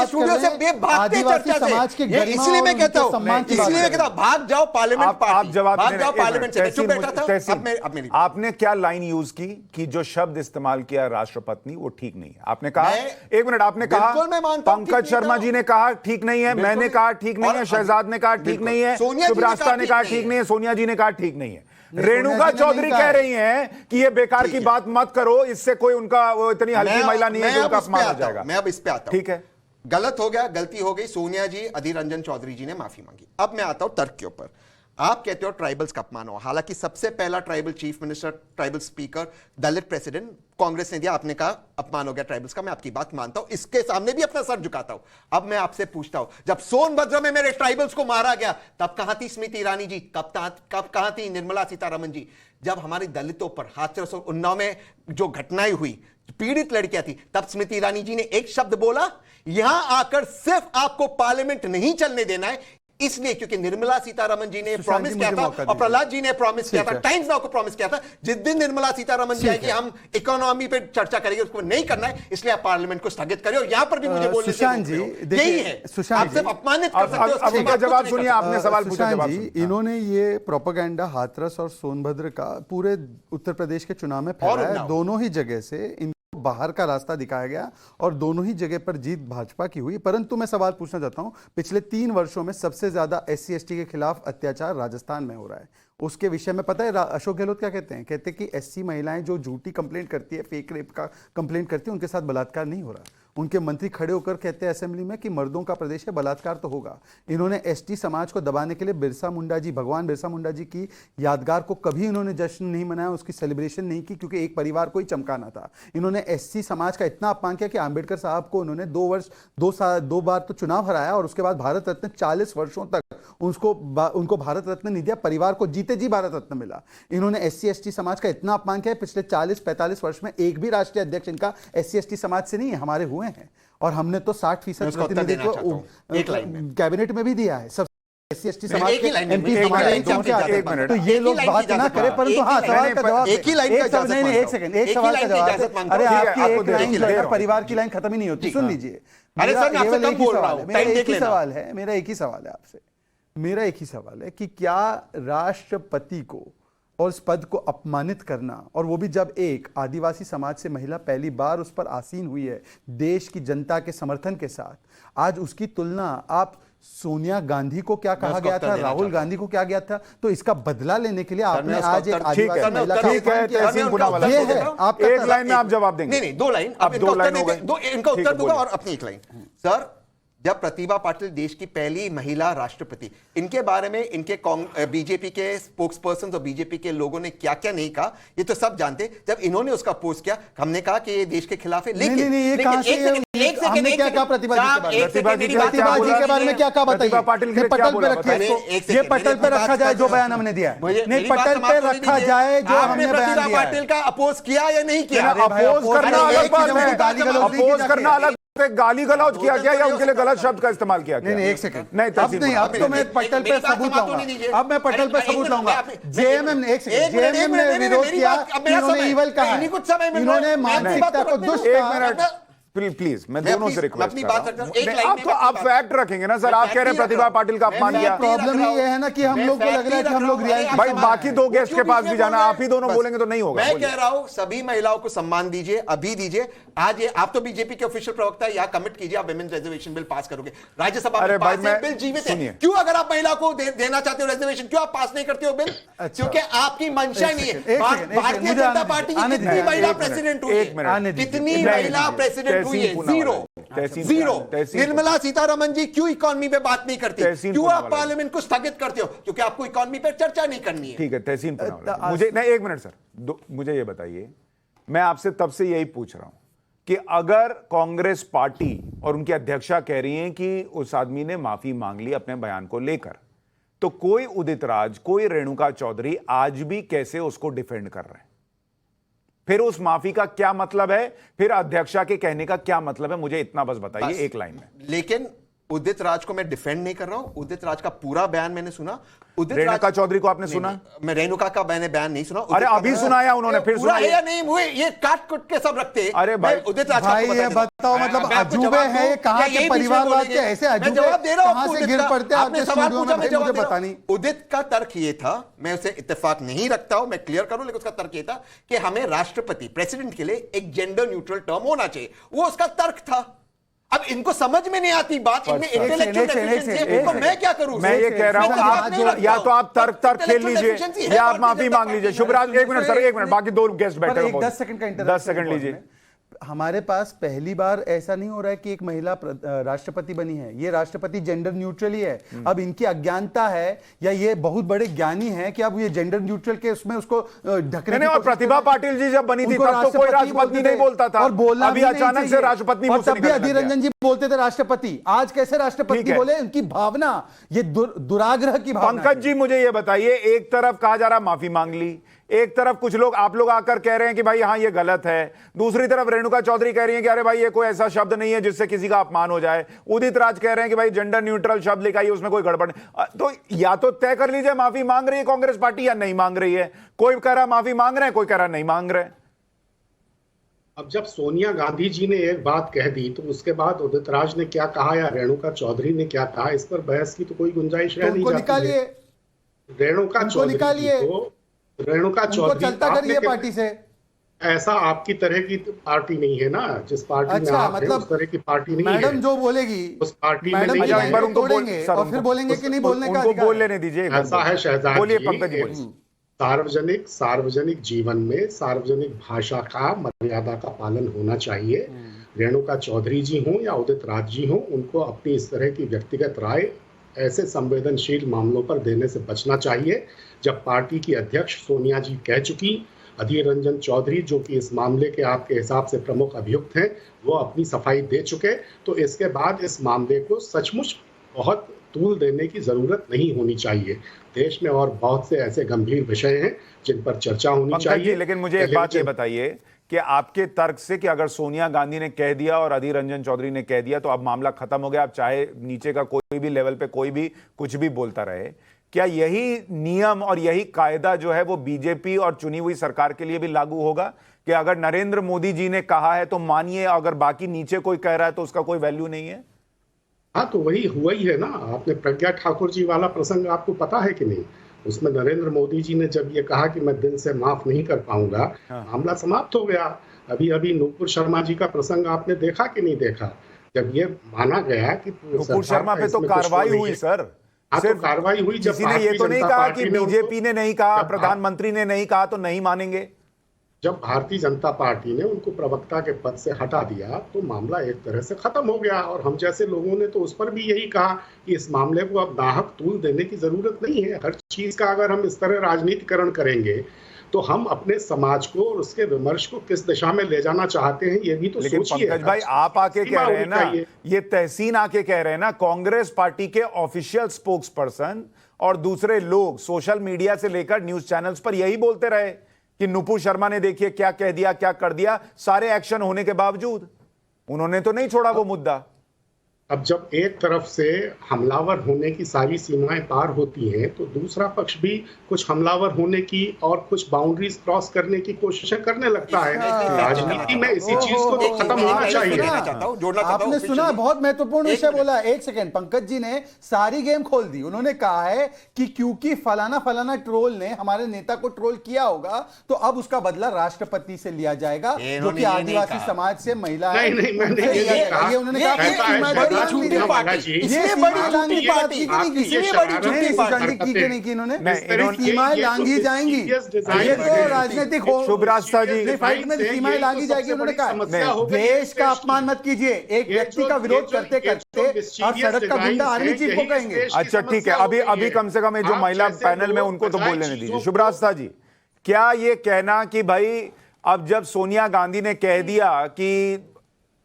स्टूडियो से ये भागते चर्चा से, इसलिए मैं कहता हूं, इसलिए मैं कहता हूं भाग जाओ पार्लियामेंट पार्टी, आप जवाब भाग जाओ पार्लियामेंट से। चुप बैठा था। आपने क्या लाइन यूज की कि जो शब्द इस्तेमाल किया राष्ट्रपति वो ठीक नहीं है? आपने कहा, एक मिनट, आपने कहा, पंकज शर्मा जी ने कहा ठीक नहीं है, मैंने कहा ठीक नहीं है, शहजाद ने कहा ठीक नहीं है, शुभरास्ता ने कहा ठीक नहीं है, सोनिया जी ने कहा ठीक नहीं है, रेणुका चौधरी कह रही हैं कि ये बेकार की बात मत करो, इससे कोई उनका वो इतनी हल्की महिला नहीं है कि उनका अपमान हो जाएगा। मैं अब इस पे आता हूं। ठीक है, गलत हो गया, गलती हो गई, सोनिया जी, अधीर रंजन चौधरी जी ने माफी मांगी। अब मैं आता हूं तर्क के ऊपर। आप कहते हो ट्राइबल्स का अपमान हो, हालांकि सबसे पहला tribal chief minister, tribal speaker, Dalit president Congress ने दिया, आपने कहा अपमान हो गया ट्राइबल्स का। मैं आपकी बात मानता हूं, इसके सामने भी अपना सर झुकाता हूं। अब मैं आपसे पूछता हूं, जब सोनभद्र में मेरे ट्राइबल्स को मारा गया तब कहां थी स्मृति ईरानी जी, कब कहां थी निर्मला सीतारमण जी? जब हमारे दलितों पर हाथरस और उन्नाव में जो घटनाएं हुई, पीड़ित लड़कियां थी, तब स्मृति ईरानी जी ने एक शब्द बोला? यहां आकर सिर्फ आपको पार्लियामेंट नहीं चलने देना है, इसलिए क्योंकि निर्मला सीतारमण जी ने प्रॉमिस किया था और प्रहलाद जी ने प्रॉमिस किया था, टाइम्स नाउ को प्रॉमिस किया था, जिस दिन निर्मला सीतारमण जी आएगी हम इकोनॉमी पे चर्चा करेंगे, उसको नहीं करना है, इसलिए आप पार्लियामेंट को स्थगित करें। और यहां पर भी मुझे बोलने सुशांत जी, यही है, आप सिर्फ अपमानित कर सकते हो। अब इनका जवाब सुनिए, आपने सवाल पूछा, जवाब जी, सुनिए। इन्होंने ये प्रोपेगेंडा हाथरस और सोनभद्र का पूरे उत्तर प्रदेश के चुनाव में फैलाया। दोनों ही जगह से बाहर का रास्ता दिखाया गया और दोनों ही जगह पर जीत भाजपा की हुई। परंतु मैं सवाल पूछना चाहता हूं, पिछले 3 वर्षों में सबसे ज्यादा SC/ST के खिलाफ अत्याचार राजस्थान में हो रहा है। उसके विषय में पता है अशोक गहलोत क्या कहते हैं? कहते हैं कि SC महिलाएं जो झूठी कंप्लेंट करती है, फेक रेप का कंप्लेंट करती है, उनके साथ बलात्कार नहीं हो रहा। उनके मंत्री खड़े होकर कहते हैं असेंबली में कि मर्दों का प्रदेश है, बलात्कार तो होगा। इन्होंने ST समाज को दबाने के लिए बिरसा मुंडा जी, भगवान बिरसा मुंडा जी की यादगार को कभी इन्होंने जश्न नहीं मनाया, उसकी सेलिब्रेशन नहीं की, क्योंकि एक परिवार को ही चमकाना था। इन्होंने SC समाज का इतना अपमान किया कि आंबेडकर साहब को उन्होंने 2 बार तो चुनाव हराया और उसके बाद भारत रत्न 40 वर्षों तक उनको भारत रत्न नहीं दिया, परिवार को जीते जी भारत रत्न मिला। इन्होंने SC/ST समाज का इतना अपमान किया, पिछले 40-45 वर्ष में एक भी राष्ट्रीय अध्यक्ष इनका SC/ST समाज से नहीं है, हमारे हुए हैं। और हमने तो 60% प्रतिनिधित्व कैबिनेट में भी दिया है। सब SC/ST समाज के MP हमारे हैं। तो ये लोग बात ना करें, परंतु हाँ, सवाल का जवाब एक ही लाइन का जवाब, नहीं, एक सेकंड, एक सवाल का जवाब। अरे आपकी एक लाइन जो है परिवार की लाइन खत्म ही नहीं होती, सुन लीजिए। अरे सर, मैं आपसे कब बोल रहा हूं? मेरा एक ही सवाल है, मेरा एक ही सवाल है कि क्या राष्ट्रपति को और उस पद को अपमानित करना, और वो भी जब एक आदिवासी समाज से महिला पहली बार उस पर आसीन हुई है देश की जनता के समर्थन के साथ, आज उसकी तुलना आप सोनिया गांधी को क्या कहा गया था, राहुल गांधी को क्या गया था, तो इसका बदला लेने के लिए आपने आज एक आदिवासी महिला का अपमान किया। ये है आपका, एक लाइन में आप जवाब देंगे? नहीं, 2 लाइन। अब 2 लाइन इनका उत्तर दूंगा और अपनी एक लाइन। सर, जब प्रतिभा पाटिल देश की पहली महिला राष्ट्रपति, इनके बारे में इनके बीजेपी के स्पोक्स पर्सन और बीजेपी के लोगों ने क्या क्या नहीं कहा, ये तो सब जानते। जब इन्होंने उसका पोस्ट किया, हमने कहा कि ये देश के खिलाफ है। लेकिन हमने क्या कहा प्रतिभा जी के बारे में क्या कहा बताइए? पटल पे रखिए, ये पटल पे रखा जाए जो बयान हमने दिया है, नहीं पटल पे रखा जाए जो हमने बयान दिया है। पाटिल का अपोज किया या नहीं किया? अपोज करना अलग बात है, अपोज करना अलग, गाली गलौज किया गया या उनके लिए गलत शब्द का इस्तेमाल किया गया? नहीं, एक सेकंड, नहीं, अब तो मैं पटल पे सबूत लाऊंगा। अब मैं पटल पे सबूत लाऊंगा। JMM ने, एक सेकंड, JMM ने विरोध किया, इन्होंने ईवल कहा, इन्होंने मानसिकता को दुष्ट कहा। प्लीज, मैं दोनों से रिक्वेस्ट कर रहा हूं। हूं। आप फैक्ट रखेंगे ना सर, आप कह रहे हैं प्रतिभा पाटिल का अपमान किया। प्रॉब्लम ही ये है ना कि हम लोग को लग रहा है कि हम लोग रियलिटी, भाई बाकी 2 गेस्ट के पास भी जाना, आप ही दोनों बोलेंगे तो नहीं होगा। मैं कह रहा हूं सभी महिलाओं को सम्मान दीजिए, अभी दीजिए। आज ये आप तो बीजेपी के ऑफिशियल प्रवक्ता है, यहां कमिट कीजिए आप विमेन रिजर्वेशन बिल पास करोगे। राज्यसभा में पास है, बिल जीवित है। क्यों, अगर आप महिला को देना चाहते हो रिजर्वेशन, क्यों आप पास नहीं करते हो बिल? क्योंकि आपकी मंशा नहीं है। भारतीय जनता पार्टी की कितनी महिला प्रेसिडेंट हुई है? कितनी महिला प्रेसिडेंट हुई है? जीरो। निर्मला सीतारमण जी क्यों इकोनॉमी पे बात नहीं करती? क्यों आप पार्लियामेंट को स्थगित करते हो? क्योंकि आपको इकोनॉमी पे चर्चा नहीं करनी है। ठीक है, तहसीन पूनावाला, मुझे नहीं, 1 मिनट सर, मुझे ये बताइए, मैं आपसे तब से यही पूछ रहा हूं कि अगर कांग्रेस पार्टी और उनकी अध्यक्षा कह रही हैं कि उस आदमी ने माफी मांग ली अपने बयान को लेकर, तो कोई उदित राज, कोई रेणुका चौधरी आज भी कैसे उसको डिफेंड कर रहे हैं? फिर उस माफी का क्या मतलब है? फिर अध्यक्षा के कहने का क्या मतलब है? मुझे इतना बस बताइए एक लाइन में। लेकिन उदित राज को मैं डिफेंड नहीं कर रहा हूं। उदित राज का पूरा बयान मैंने सुना। रेणुका चौधरी को आपने सुना? मैं रेणुका का मैंने बयान नहीं सुना। अरे अभी सुनाया उन्होंने, फिर सुना या नहीं हुए, ये काट कुट के सब रखते हैं। अरे भाई उदित राज भाई ये बताओ, मतलब अजूबे हैं ये, कहां के परिवारवाद के ऐसे अजूबे कहां से गिर पड़ते हैं आपने सवाल पूछा, मुझे पता नहीं। उदित का तर्क ये था, मैं उसे इत्तेफाक नहीं रखता हूं, मैं क्लियर करूं, लेकिन उसका तर्क ये था कि हमें राष्ट्रपति, प्रेसिडेंट के लिए एक जेंडर न्यूट्रल टर्म होना चाहिए, वो उसका तर्क था। अब इनको समझ में नहीं आती बात, इनमें इंटेलेक्चुअल डेफिशिएंसी है, तो मैं क्या करूं? मैं ये कह रहा हूं, आप या तो आप तर्क खेल लीजिए या आप माफी मांग लीजिए। शुभराज, 1 मिनट सर, 1 मिनट, बाकी 2 गेस्ट बैठे हैं, 10 सेकंड का 10 सेकंड लीजिए। हमारे पास पहली बार ऐसा नहीं हो रहा है कि एक महिला राष्ट्रपति बनी है। ये राष्ट्रपति जेंडर न्यूट्रल ही है। अब इनकी अज्ञानता है या ये बहुत बड़े ज्ञानी हैं कि अब ये जेंडर न्यूट्रल के उसमें उसको ढकने नहीं, और प्रतिभा पाटिल जी जब बनी थी तब तो कोई राष्ट्रपति नहीं बोलता था, और बोलना अभी अचानक से राष्ट्रपति मुंह से तब भी निकलने अधीर रंजन जी बोलते थे राष्ट्रपति, आज कैसे राष्ट्रपति बोले? उनकी भावना, ये दुराग्रह की भावना। पंकज जी मुझे ये बताइए, एक तरफ कहा जा रहा माफी मांग ली, एक तरफ कुछ लोग आप लोग आकर कह रहे हैं कि भाई हाँ ये गलत है, दूसरी तरफ रेणुका चौधरी कह रही हैं कि अरे भाई ये कोई ऐसा शब्द नहीं है जिससे किसी का अपमान हो जाए, उदित राज कह रहे हैं कि भाई जेंडर न्यूट्रल शब्द लिखा है उसमें कोई गड़बड़ नहीं। तो या तो तय कर लीजिए माफी मांग रही है कांग्रेस पार्टी या नहीं मांग रही है। कोई कह रहा माफी मांग रहे हैं, कोई कह रहा नहीं मांग रहे। अब जब सोनिया गांधी जी ने एक बात कह दी तो उसके बाद उदित राज ने क्या कहा या रेणुका चौधरी ने क्या कहा, इस पर बहस की तो कोई गुंजाइश रह नहीं जाती है। रेणुका चौधरी करिए पार्टी से, ऐसा आपकी तरह की पार्टी नहीं है ना जिस पार्टी में आप हैं, उस तरह की पार्टी नहीं है। मैडम जो बोलेगी उस पार्टी में नहीं है, है। एक बार उनको बोलेंगे और फिर बोलेंगे कि नहीं बोलने का अधिकार बोल लेने दीजिए। ऐसा है शहजाद बोलिए जी, पंकज जी बोलिए। सार्वजनिक जीवन में सार्वजनिक भाषा का मर्यादा का पालन होना चाहिए। रेणुका चौधरी जी हों या उदित राज जी हों, उनको अपनी इस तरह की व्यक्तिगत राय ऐसे संवेदनशील मामलों पर देने से बचना चाहिए। जब पार्टी की अध्यक्ष सोनिया जी कह चुकी, अधीर रंजन चौधरी जो कि इस मामले के आपके हिसाब से प्रमुख अभियुक्त हैं, वो अपनी सफाई दे चुके, तो इसके बाद इस मामले को सचमुच बहुत तूल देने की जरूरत नहीं होनी चाहिए। देश में और बहुत से ऐसे गंभीर विषय हैं जिन पर चर्चा होनी चाहिए। लेकिन मुझे एक बात ये बताइए कि आपके तर्क से कि अगर सोनिया गांधी ने कह दिया और अधीर रंजन चौधरी ने कह दिया तो अब मामला खत्म हो गया, अब चाहे नीचे का कोई भी लेवल पे कोई भी कुछ भी बोलता रहे, क्या यही नियम और यही कायदा जो है वो बीजेपी और चुनी हुई सरकार के लिए भी लागू होगा कि अगर नरेंद्र मोदी जी ने कहा है तो मानिए, अगर बाकी नीचे कोई कह रहा है तो उसका कोई वैल्यू नहीं है? हाँ, तो वही हुआ ही है ना। आपने प्रज्ञा ठाकुर जी वाला प्रसंग आपको पता है कि नहीं? उसमें नरेंद्र मोदी जी ने जब ये कहा कि मैं दिल से माफ नहीं कर पाऊंगा, मामला समाप्त हो गया। अभी नूपुर शर्मा जी का प्रसंग आपने देखा कि नहीं देखा? जब ये माना गया कि नूपुर शर्मा पे तो कार्रवाई हुई सर, सिर्फ कार्रवाई हुई। जब किसी ने ये तो नहीं कहा कि बीजेपी ने नहीं कहा, प्रधानमंत्री ने नहीं कहा तो नहीं मानेंगे। जब भारतीय जनता पार्टी ने उनको प्रवक्ता के पद से हटा दिया तो मामला एक तरह से खत्म हो गया, और हम जैसे लोगों ने तो उस पर भी यही कहा कि इस मामले को अब नाहक तूल देने की जरूरत नहीं है। हर चीज का अगर हम इस तरह राजनीतिकरण करेंगे तो हम अपने समाज को और उसके विमर्श को किस दिशा में ले जाना चाहते हैं ये भी तो सोचिए। पंकज भाई आप आके कह रहे हैं ना, ये तहसीन आके कह रहे हैं ना, कांग्रेस पार्टी के ऑफिशियल स्पोक्स पर्सन और दूसरे लोग सोशल मीडिया से लेकर न्यूज चैनल्स पर यही बोलते रहे कि नुपुर शर्मा ने देखिए क्या कह दिया, क्या कर दिया, सारे एक्शन होने के बावजूद उन्होंने तो नहीं छोड़ा वो मुद्दा। अब जब एक तरफ से हमलावर होने की सारी सीमाएं पार होती हैं तो दूसरा पक्ष भी कुछ हमलावर होने की और कुछ बाउंड्रीज क्रॉस करने की कोशिशें करने लगता है। राजनीति में इसी चीज को तो खत्म होना चाहिए। आपने सुना, बहुत महत्वपूर्ण विषय बोला। एक सेकंड, पंकज जी ने सारी गेम खोल दी। उन्होंने कहा है कि क्योंकि फलाना ट्रोल ने हमारे नेता को ट्रोल किया होगा तो अब उसका बदला राष्ट्रपति से लिया जाएगा, जो कि आदिवासी समाज से महिला है। उन्होंने कहा छोटी पार्टी, इसलिए बड़ी लांगी पार्टी इसलिए बड़ी छोटी पार्टी की नहीं की इन्होंने सीमाएं लांगी जाएंगी। ये तो राजनीतिक हो, शुभरास्ता जी फाइट में सीमाएं लांगी जाएगी। उन्होंने कहा देश का अपमान मत कीजिए, एक व्यक्ति का विरोध करते करते और सड़क का गुंडा आर्मी चीफ को कहेंगे। अच्छा ठीक है, अभी कम से कम जो महिला पैनल में उनको तो बोल लेने दीजिए। शुभरास्ता जी, क्या ये कहना कि भाई अब जब सोनिया गांधी ने कह दिया कि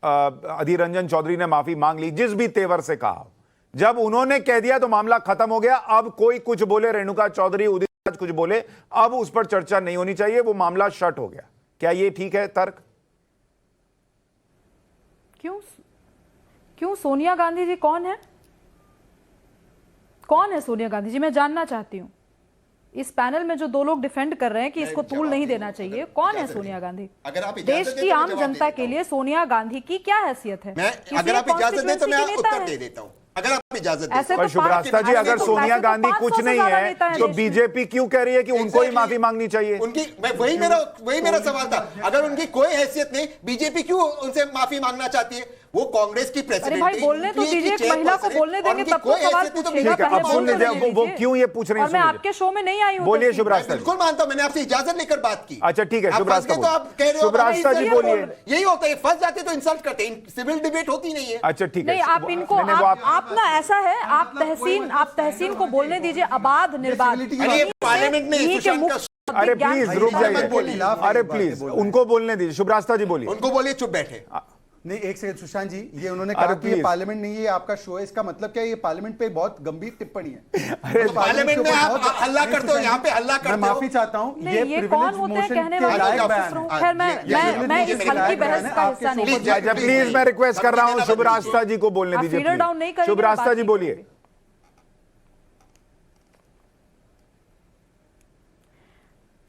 अधीर रंजन चौधरी ने माफी मांग ली, जिस भी तेवर से कहा, जब उन्होंने कह दिया तो मामला खत्म हो गया, अब कोई कुछ बोले, रेणुका चौधरी, उदित राज कुछ बोले, अब उस पर चर्चा नहीं होनी चाहिए, वो मामला शट हो गया, क्या ये ठीक है तर्क? क्यों सोनिया गांधी जी कौन है? कौन है सोनिया गांधी जी? मैं जानना चाहती हूं। इस पैनल में जो दो लोग डिफेंड कर रहे हैं कि इसको तूल नहीं देना चाहिए, कौन है सोनिया गांधी? देश की आम जनता के लिए सोनिया गांधी की क्या हैसियत है? अगर आप इजाजत दें तो मैं उत्तर दे देता हूं, अगर आप इजाजत दें। पर शुभरास्ता जी, अगर सोनिया गांधी कुछ नहीं है तो बीजेपी क्यों कह रही है कि उनको ही माफी मांगनी चाहिए? उनकी वही मेरा सवाल था। अगर उनकी कोई हैसियत नहीं, बीजेपी क्यों उनसे माफी मांगना चाहती है? वो कांग्रेस की प्रेसिडेंट भाई बोलने तो दीजिए, एक महिला को बोलने देंगे तब तो सवाल पूछेगा। ठीक है, अब सुन लीजिए वो क्यों ये पूछ रहे हैं। और मैं आपके शो में नहीं आई हूं। बोलिए शुभ रास्ता। बिल्कुल मानता हूं, मैंने आपसे इजाजत लेकर बात की। अच्छा ठीक है, शुभ रास्ता तो आप कह रहे हो शुभ रास्ता जी बोलिए। यही होता है, फंस जाते तो इंसल्ट करते हैं, सिविल डिबेट होती नहीं है। अच्छा ठीक है, नहीं, आप इनको आप ना ऐसा है, आप तहसीन को बोलने दीजिए, आबाद निर्बाध। पार्लियामेंट में अरे प्लीज रुक जाइए, अरे प्लीज उनको बोलने दीजिए। शुभ रास्ता जी बोलिए। उनको बोलिए चुप बैठे। नहीं, एक सेकंड सुशांत जी, ये उन्होंने कहा कि ये पार्लियामेंट नहीं है, आपका शो है, इसका मतलब क्या है? ये पार्लियामेंट पे बहुत गंभीर टिप्पणी है। अरे पार्लियामेंट में आप हल्ला करते हो, यहाँ पे हल्ला करते हो। मैं माफी चाहता हूँ, ये कौन होते हैं कहने वाले? खैर मैं इस हल्की बहस का हिस्सा नहीं। प्लीज मैं रिक्वेस्ट कर रहा हूँ, शुभ रास्ता जी को बोलने दीजिए। फीडर डाउन नहीं करेंगे। शुभ रास्ता जी बोलिए।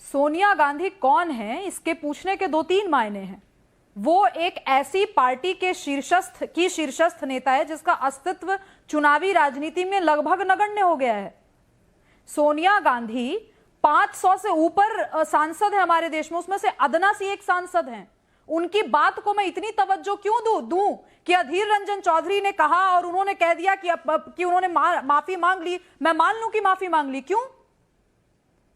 सोनिया गांधी कौन है, इसके पूछने के 2-3 मायने हैं। वो एक ऐसी पार्टी के शीर्षस्थ नेता है जिसका अस्तित्व चुनावी राजनीति में लगभग नगण्य हो गया है। सोनिया गांधी 500 से ऊपर सांसद है हमारे देश में, उसमें से अदना सी एक सांसद हैं। उनकी बात को मैं इतनी तवज्जो क्यों दूं कि अधीर रंजन चौधरी ने कहा और उन्होंने कह दिया कि उन्होंने माफी मांग ली, मैं मान लूं कि माफी मांग ली। क्यों?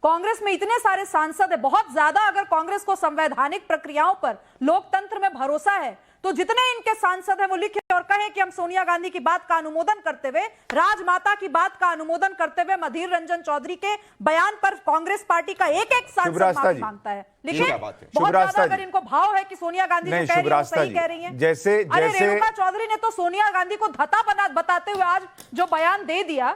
कांग्रेस में इतने सारे सांसद है, बहुत ज्यादा अगर कांग्रेस को संवैधानिक प्रक्रियाओं पर, लोकतंत्र में भरोसा है तो जितने इनके सांसद हैं वो लिखे और कहें कि हम सोनिया गांधी की बात का अनुमोदन करते हुए, राजमाता की बात का अनुमोदन करते हुए अधीर रंजन चौधरी के बयान पर कांग्रेस पार्टी का एक सांसद माफी मांगता है। लिखे बहुत ज्यादा अगर इनको भाव है कि सोनिया गांधी जो कह रही है सही कह रही है। जैसे रेणुका चौधरी ने तो सोनिया गांधी को धता बताते हुए आज जो बयान दे दिया,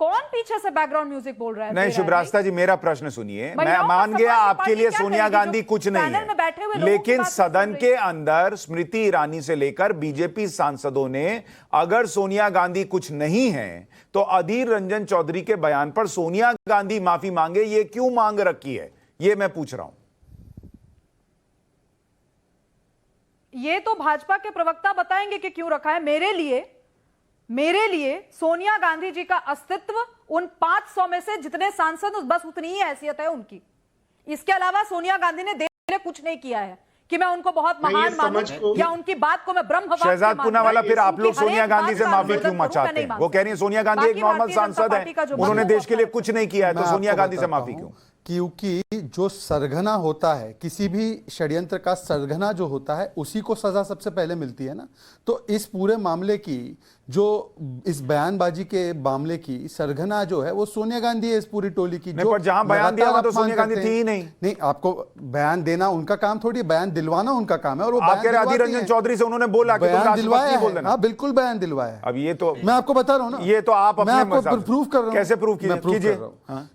कौन पीछे से बैकग्राउंड म्यूजिक बोल रहा है? नहीं शुभ रास्ता जी, मेरा प्रश्न सुनिए। मैं मान गया आपके लिए सोनिया गांधी कुछ नहीं है, लेकिन सदन के अंदर स्मृति ईरानी से लेकर बीजेपी सांसदों ने अगर सोनिया गांधी कुछ नहीं है तो अधीर रंजन चौधरी के बयान पर सोनिया गांधी माफी मांगे, ये क्यों मांग रखी है, ये मैं पूछ रहा हूं। ये तो भाजपा के प्रवक्ता बताएंगे कि क्यों रखा है। मेरे लिए सोनिया गांधी जी का अस्तित्व उन 500 में से जितने सांसद, बस उतनी ही हैसियत है उनकी। इसके अलावा सोनिया गांधी ने देश में कुछ नहीं किया है कि मैं उनको बहुत महान मानूं या उनकी बात को मैं ब्रह्म। शहजाद पूनावाला, फिर आप लोग सोनिया गांधी से माफी क्यों चाहते हैं? वो कह रही है सोनिया गांधी एक नॉर्मल सांसद है, उन्होंने देश के लिए कुछ नहीं किया है, तो सोनिया गांधी से माफी क्यों? क्योंकि जो सरगना होता है, किसी भी षड्यंत्र का सरगना जो होता है, उसी को सजा सबसे पहले मिलती है ना। तो इस पूरे मामले की, जो इस बयानबाजी के मामले की सरगना जो है वो सोनिया गांधी है, इस पूरी टोली की। जो पर जहां बयान दिया था तो सोनिया गांधी थी ही नहीं। आपको बयान देना उनका काम थोड़ी, बयान दिलवाना उनका काम है। और वो अधीर रंजन चौधरी से उन्होंने बोला कि बयान दिलवाया है। हाँ बिल्कुल बयान दिलवाया है। अब ये तो मैं आपको बता रहा हूँ ना, ये तो आप मैं आपको प्रूफ कर रहा हूँ। कैसे प्रूफ कीजिए?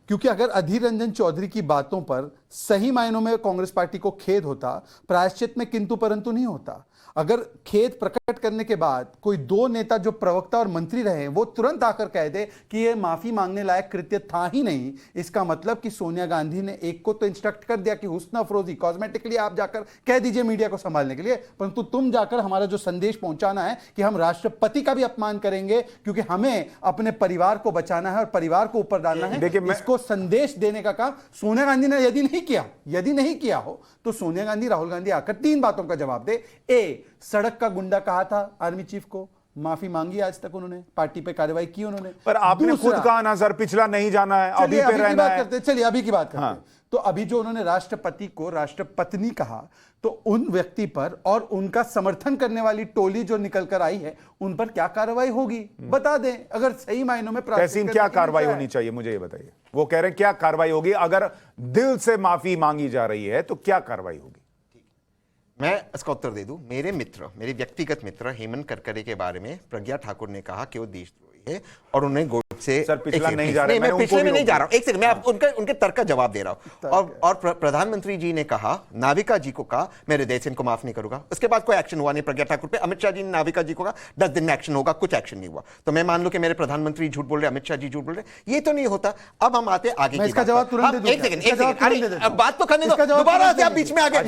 क्योंकि अगर अधीर रंजन चौधरी की बातों पर सही मायनों में कांग्रेस पार्टी को खेद होता, प्रायश्चित में किंतु परंतु नहीं होता। अगर खेद प्रकट करने के बाद कोई 2 नेता जो प्रवक्ता और मंत्री रहे वो तुरंत आकर कह दे कि ये माफी मांगने लायक कृत्य था ही नहीं, इसका मतलब कि सोनिया गांधी ने एक को तो इंस्ट्रक्ट कर दिया कि हुस्न अफरोजी कॉस्मेटिकली आप जाकर कह दीजिए मीडिया को संभालने के लिए, परंतु तुम जाकर हमारा जो संदेश पहुंचाना है कि हम राष्ट्रपति का भी अपमान करेंगे क्योंकि हमें अपने परिवार को बचाना है और परिवार को ऊपर डालना है, इसको संदेश देने का काम सोनिया गांधी ने यदि नहीं किया हो तो सोनिया गांधी, राहुल गांधी आकर 3 बातों का जवाब दे। ए, सड़क का गुंडा कहा था आर्मी चीफ को, माफी मांगी आज तक उन्होंने, पार्टी पे कार्रवाई की उन्होंने। पर आपने खुद कहा ना सर, पिछला नहीं जाना है, अभी पे रहना है। चलिए अभी की बात करते हैं। तो अभी जो उन्होंने राष्ट्रपति को राष्ट्रपत्नी कहा, तो उन व्यक्ति पर और उनका समर्थन करने वाली टोली जो निकल कर आई है उन पर क्या कार्रवाई होगी बता दें, अगर सही मायनों में। तहसीन क्या कार्रवाई होनी चाहिए, मुझे ये बताइए। वो कह रहे हैं क्या कार्रवाई होगी, अगर दिल से माफी मांगी जा रही है तो क्या कार्रवाई होगी? मैं इसका उत्तर दे दूं। मेरे व्यक्तिगत मित्र हेमंत करकरे के बारे में प्रज्ञा ठाकुर ने कहा कि वो देशद्रोही है और उन्हें से सर पिछला नहीं जा रहा है, मैं पिछले में नहीं जा रहा हूं। एक सेकंड, मैं आप उनके तर्क का जवाब दे रहा हूं। और प्रधानमंत्री जी ने कहा, नाविका जी को कहा मैं हृदय से इनको माफ नहीं करूंगा। उसके बाद कोई एक्शन हुआ नहीं प्रज्ञा ठाकुर पे। अमित शाह जी ने नाविका जी को कहा 10 दिन में एक्शन होगा, कुछ एक्शन नहीं हुआ। तो मैं मान लो कि मेरे प्रधानमंत्री झूठ बोल रहे, अमित शाह जी झूठ बोल रहे, ये तो नहीं होता। अब हम आते आगे की बात। जवाब तुरंत दे दूं। एक सेकंड, अब बात तो करने दो, दोबारा से आप बीच में आ गए।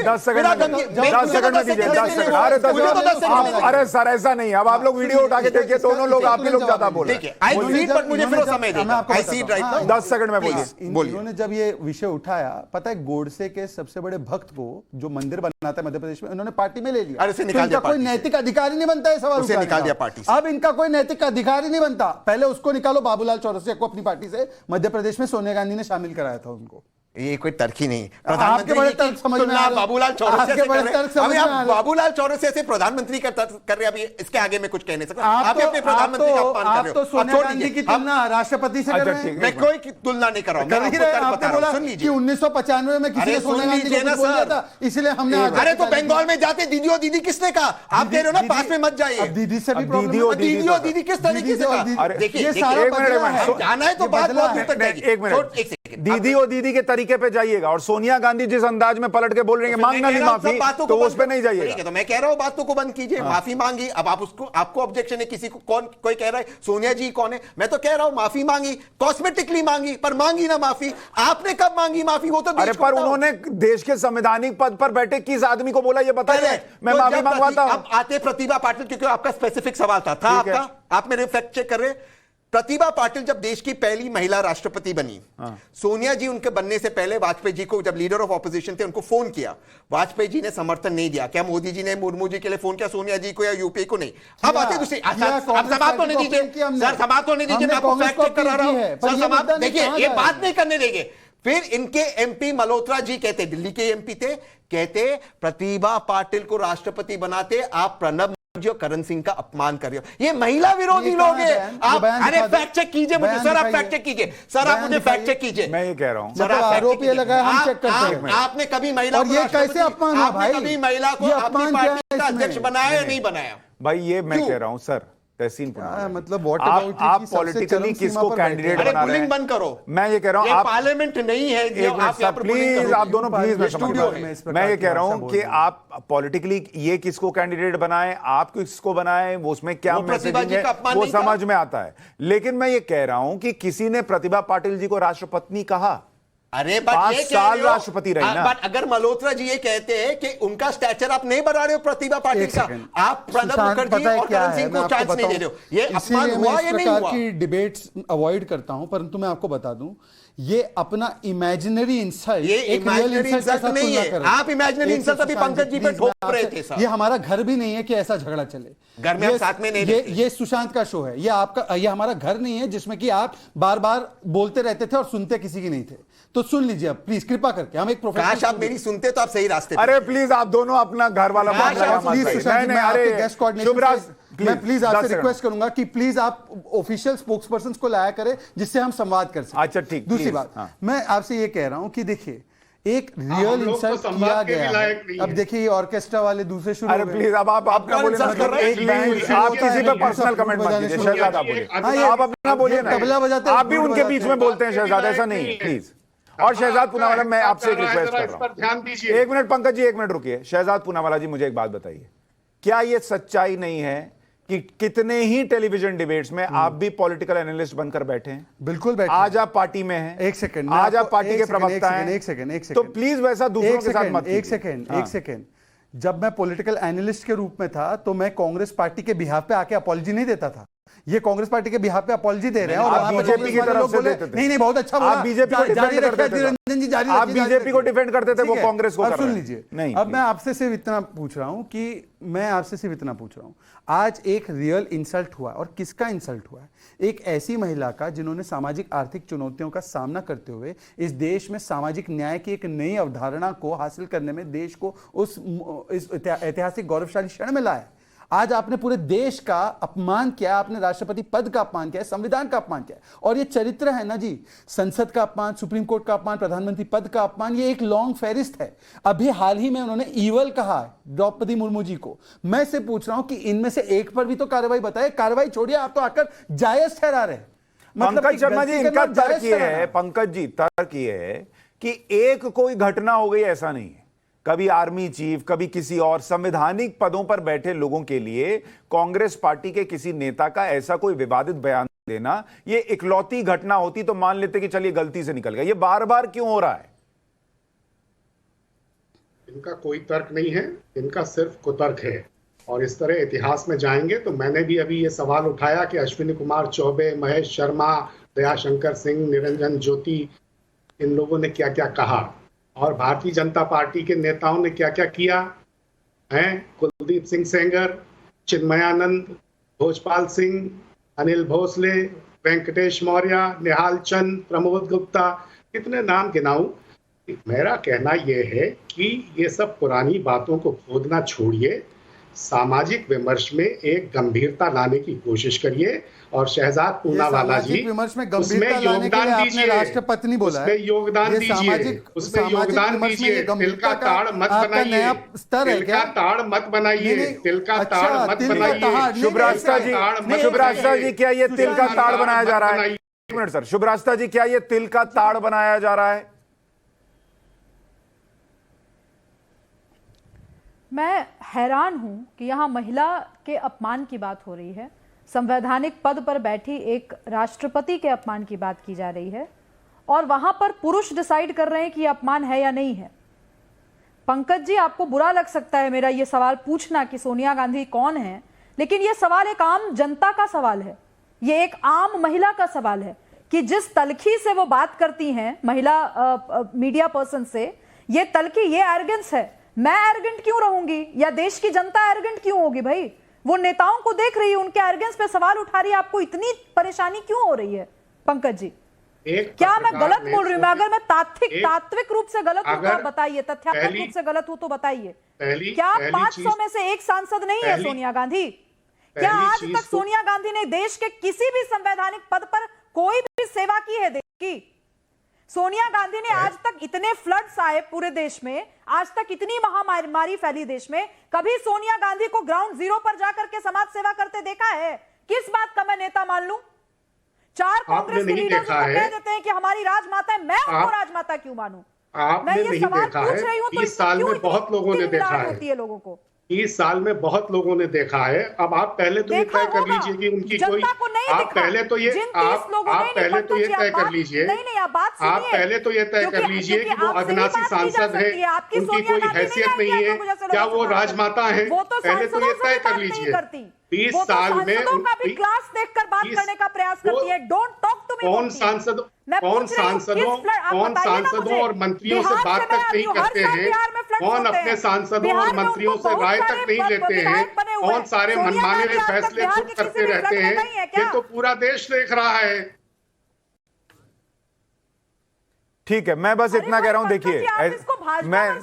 10 सेकंड। अरे सर ऐसा नहीं, अब आप लोग वीडियो उठा के देखिए, दोनों लोग आप ही लोग ज्यादा बोल रहे हैं। आई डोंट नीड, बट मुझे फिर वो समय देगा। I see it right now. 10 second में बोलिए। इन्होंने जब ये विषय उठाया, पता है गोडसे के सबसे बड़े भक्त को जो मंदिर बनाता है मध्य प्रदेश में, उन्होंने पार्टी में ले लिया। अरे उसे निकाल दिया कोई नैतिक अधिकार ही नहीं बनता है सवाल उसे निकाल दिया पार्टी से। अब इनका कोई नैतिक अधिकार ही नहीं बनता। पहले उसको निकालो, बाबूलाल चौरसिया को अपनी पार्टी से। मध्य प्रदेश में सोनिया गांधी ने शामिल कराया था उनको। ये कोई तर्क ही नहीं। आपके बड़े तर्क समझ में आ रहे हैं। बाबूलाल चौरसिया से कर रहे हैं। अभी आप हैं। बाबूलाल चौरसिया से प्रधानमंत्री का तर्क कर रहे हैं। अभी इसके आगे मैं कुछ कह नहीं सकता। आप आप अपने प्रधानमंत्री का अपमान कर आप रहे तो हो। सोनिया गांधी की तुलना राष्ट्रपति से कर रहे हैं। मैं कोई तुलना नहीं कर रहा हूं। मैं आपको तर्क बता रहा हूं, सुन लीजिए। 1995 में किसी ने सोनिया गांधी को कुछ बोल दिया था, इसलिए हमने अरे तो बंगाल में जाते दीदी ओ दीदी किसने कहा? आप कह रहे हो ना पास में मत जाइए। दीदी से भी दीदी ओ दीदी किस तरीके से कहा? देखिए जाना है तो बात बहुत दूर तक जाएगी। एक मिनट, दीदी और दीदी के तरीके पे जाइएगा। और सोनिया गांधी जिस अंदाज में पलट के बोल रही है मांगना नहीं माफी, तो उस पे नहीं जाइएगा। तो मैं कह रहा हूं बातों को बंद कीजिए। माफी मांगी, अब आप उसको, आपको ऑब्जेक्शन है किसी को? कौन कोई कह रहा है सोनिया जी कौन है? मैं तो कह रहा हूं माफी मांगी, कॉस्मेटिकली मांगी, पर मांगी ना माफी। आपने कब मांगी माफी? वो तो अरे पर उन्होंने देश के संवैधानिक पद पर बैठे किस आदमी को बोला ये बताइए, मैं माफी मंगवाता हूं। अब आते प्रतिभा पाटिल, क्योंकि आपका स्पेसिफिक सवाल था आपका, आप मेरे फैक्ट चेक कर रहे। प्रतिभा पाटिल जब देश की पहली महिला राष्ट्रपति बनी, सोनिया जी उनके बनने से पहले वाजपेयी जी को, जब लीडर ऑफ ऑपोजिशन थे, उनको फोन किया। वाजपेयी जी ने समर्थन नहीं दिया। क्या मोदी जी ने मुर्मू जी के लिए फोन किया सोनिया जी को या यूपीए को? नहीं। अब आते दूसरी, समाप्त होने दीजिए सर, समाप्त होने दीजिए। मैं आपको फैक्ट चेक करा रहा हूं सर, समाप्त। देखिए ये बात नहीं करने देंगे। फिर इनके एमपी मल्होत्रा जी कहते, दिल्ली के एमपी थे, कहते प्रतिभा पाटिल को राष्ट्रपति बनाते आप प्रणब जो करण सिंह का अपमान कर रहे हो। ये महिला विरोधी लोग हैं। आप अरे फैक्ट चेक कीजिए मुझे सर, आप फैक्ट चेक कीजिए सर, आप मुझे फैक्ट चेक कीजिए। मैं ये कह रहा हूं सर, आरोप ये लगा, हम चेक करते हैं। आपने कभी महिला और ये कैसे अपमान है भाई? कभी महिला को अपनी पार्टी का अध्यक्ष बनाया या नहीं बनाया? भाई ये मैं कह रहा हूं सर, तहसीन मतलब आप पॉलिटिकली किसको कैंडिडेट बना रहे हैं? बंद करो। मैं ये कह रहा हूं, आप पार्लियामेंट नहीं है, प्लीज आप दोनों प्लीज मैं ये कह रहा हूं कि आप पॉलिटिकली ये किसको कैंडिडेट बनाए, आप किसको बनाए, वो उसमें क्या मैसेजिंग है वो समझ में आता है। लेकिन मैं ये कह रहा हूं कि किसी ने प्रतिभा पाटिल जी को राष्ट्रपति कहा। अरे 5 साल राष्ट्रपति रही ना। बट अगर मल्होत्रा जी ये कहते हैं कि उनका स्टैचर आप नहीं बढ़ा रहे हो प्रतिभा पाटिल का, आप प्रणब मुखर्जी और करण सिंह को चांस नहीं दे रहे हो, ये अपमान हुआ या नहीं हुआ? की डिबेट्स अवॉइड करता हूं, परंतु मैं आपको बता दूं ये अपना इमेजिनरी इंसल्ट, ये इमेजिनरी इंसल्ट नहीं है। आप इमेजिनरी इंसल्ट अभी पंकज जी पे ठोक रहे थे सर। ये हमारा घर भी नहीं है कि ऐसा झगड़ा चले। घर में आप साथ में नहीं रहते। ये सुशांत का शो है, ये आपका, ये हमारा घर नहीं है जिसमें कि आप बार बार बोलते रहते थे और सुनते किसी की नहीं थे। तो सुन लीजिए अब प्लीज, कृपा करके। हम एक प्रोफेसर, काश आप मेरी सुनते तो आप सही रास्ते। अरे प्लीज आप दोनों अपना घर वाला मैं प्लीज आपसे रिक्वेस्ट करूंगा कि प्लीज आप ऑफिशियल स्पोक्सपर्सन को लाया करें जिससे हम संवाद कर सकें। अच्छा ठीक। दूसरी बात, मैं आपसे ये कह रहा हूं कि देखिए एक रियल इंसल्ट किया गया है। अब देखिए ये ऑर्केस्ट्रा वाले दूसरे शुरू। अरे प्लीज अब आप अपना बोलिए ना, आप किसी पे पर्सनल कमेंट मत कीजिए। शहजाद आप बोलिए, आप अपना बोलिए ना, तबला बजाते आप भी उनके बीच में बोलते हैं शहजाद, ऐसा नहीं है प्लीज। और शहजाद पूनावाला मैं आपसे एक रिक्वेस्ट कर रहा हूं, ध्यान दीजिए। एक मिनट पंकज जी, एक मिनट रुकिए। शहजाद पूनावाला जी मुझे एक बात बताइए, क्या ये सच्चाई नहीं है कि कितने ही टेलीविजन डिबेट्स में आप भी पॉलिटिकल एनालिस्ट बनकर बैठे हैं? बिल्कुल बैठे। आज आप पार्टी में हैं। एक सेकंड, आज आप पार्टी के प्रवक्ता हैं। एक सेकंड तो प्लीज वैसा दूसरों के साथ मत। एक सेकंड, जब मैं पॉलिटिकल एनालिस्ट के रूप में था तो मैं कांग्रेस पार्टी के बिहाफ पे आके अपॉलजी नहीं देता था। ये कांग्रेस पार्टी के बिहाफ पे अपॉलजी दे रहे हैं और आप बीजेपी की तरफ से देते थे। नहीं बहुत अच्छा, आप बीजेपी को डिफेंड करते थे। रंजन जी जारी, आप बीजेपी को डिफेंड करते थे, वो कांग्रेस को कर रहे हैं। सुन लीजिए, नहीं अब मैं आपसे सिर्फ इतना पूछ रहा हूं कि आज एक रियल इंसल्ट हुआ, और किसका इंसल्ट हुआ है? एक ऐसी महिला का जिन्होंने सामाजिक आर्थिक चुनौतियों का सामना करते हुए इस देश में सामाजिक न्याय की एक नई अवधारणा को हासिल करने में देश को इस ऐतिहासिक गौरवशाली क्षण में लाया। आज आपने पूरे देश का अपमान किया, आपने राष्ट्रपति पद का अपमान किया, संविधान का अपमान किया, और ये चरित्र है ना जी, संसद का अपमान, सुप्रीम कोर्ट का अपमान, प्रधानमंत्री पद का अपमान, ये एक लॉन्ग फेरिस्ट है। अभी हाल ही में उन्होंने ईवल कहा द्रौपदी मुर्मू जी को। मैं से पूछ रहा हूं कि इनमें से एक पर भी तो कार्रवाई बताए। कार्रवाई छोड़िए, आप तो आकर जायज ठहरा रहे। पंकज शर्मा जी, इनका तर्क ये है, पंकज जी तर्क ये है कि एक कोई घटना हो गई ऐसा नहीं है। कभी आर्मी चीफ, कभी किसी और संवैधानिक पदों पर बैठे लोगों के लिए कांग्रेस पार्टी के किसी नेता का ऐसा कोई विवादित बयान देना, ये इकलौती घटना होती तो मान लेते कि चलिए गलती से निकल गया। ये बार बार क्यों हो रहा है? इनका कोई तर्क नहीं है, इनका सिर्फ कुतर्क है। और इस तरह इतिहास में जाएंगे। तो मैंने भी अभी ये सवाल उठाया कि अश्विनी कुमार चौबे, महेश शर्मा, दयाशंकर सिंह, निरंजन ज्योति, इन लोगों ने क्या क्या कहा और भारतीय जनता पार्टी के नेताओं ने क्या क्या किया है। कुलदीप सिंह सेंगर, चिन्मयानंद, भोजपाल सिंह, अनिल भोसले, वेंकटेश मौर्य, निहाल चंद, प्रमोद गुप्ता, कितने नाम गिनाऊं। मेरा कहना यह है कि ये सब पुरानी बातों को खोदना छोड़िए, सामाजिक विमर्श में एक गंभीरता लाने की कोशिश करिए। और शहजाद पूनावाला जी, विमर्श में उसमें गंभीरता लाने के लिए योगदान आपने दीजिए, राष्ट्रपति नहीं बोला है, उसमें योगदान दीजिए, उसमें योगदान दीजिए। तिल का ताड़ मत बनाइए, तिल का ताड़ मत बनाइए, तिल का ताड़ मत बनाइए। शुभरास्ता जी, क्या ये तिल का ताड़ बनाया जा रहा है? एक मिनट सर, शुभरास्ता जी, क्या ये तिल का ताड़ बनाया जा रहा है? मैं हैरान हूं कि यहां महिला के अपमान की बात हो रही है, संवैधानिक पद पर बैठी एक राष्ट्रपति के अपमान की बात की जा रही है और वहां पर पुरुष डिसाइड कर रहे हैं कि यह अपमान है या नहीं है। पंकज जी, आपको बुरा लग सकता है मेरा यह सवाल पूछना कि सोनिया गांधी कौन है, लेकिन यह सवाल एक आम जनता का सवाल है, यह एक आम महिला का सवाल है कि जिस तलखी से वो बात करती हैं महिला मीडिया पर्सन से, यह तलखी, यह एरोगेंस है। मैं एरोगेंट क्यों रहूंगी या देश की जनता एरोगेंट क्यों होगी? भाई, वो नेताओं को देख रही है, उनके एरोगेंस पे सवाल उठा रही है, आपको इतनी परेशानी क्यों हो रही है? पंकज जी, क्या मैं गलत बोल रही हूँ? अगर मैं तात्विक रूप से गलत हूं तो आप बताइए, तथ्यात्मक रूप से गलत हूं तो बताइए। क्या 500 में से एक सांसद नहीं है सोनिया गांधी? क्या आज तक सोनिया गांधी ने देश के किसी भी संवैधानिक पद पर कोई भी सेवा की है देश की? सोनिया गांधी ने आज तक इतने फ्लड्स आए पूरे देश में, आज तक इतनी महामारी फैली देश में, कभी सोनिया गांधी को ग्राउंड जीरो पर जाकर के समाज सेवा करते देखा है? किस बात का मैं नेता मान लूं? 4 कांग्रेस के लीडर्स कह देते हैं कि हमारी राजमाता है, मैं उनको राजमाता क्यों मानूं? मैं ये सवाल पूछ रही हूं तो 30 साल में बहुत लोगों ने देखा है, होती है लोगों को। 30 साल में बहुत लोगों ने देखा है। अब आप पहले तो ये तय कर लीजिए कि उनकी कोई, आप पहले तो ये तय कर लीजिए, आप पहले तो ये तय कर लीजिए कि वो अविनाशी सांसद है, उनकी कोई हैसियत नहीं है, क्या वो राजमाता है? पहले तो ये तय कर लीजिए। 30 साल में क्लास देखकर बात करने का प्रयास करती है। Don't talk to me. कौन सांसदों और मंत्रियों से बात तक नहीं करते हैं? कौन अपने सांसदों और मंत्रियों से राय तक नहीं लेते हैं? कौन सारे मनमाने फैसले खुद करते रहते हैं? ये तो पूरा देश देख रहा है। ठीक है, मैं बस इतना कह रहा हूं, देखिए,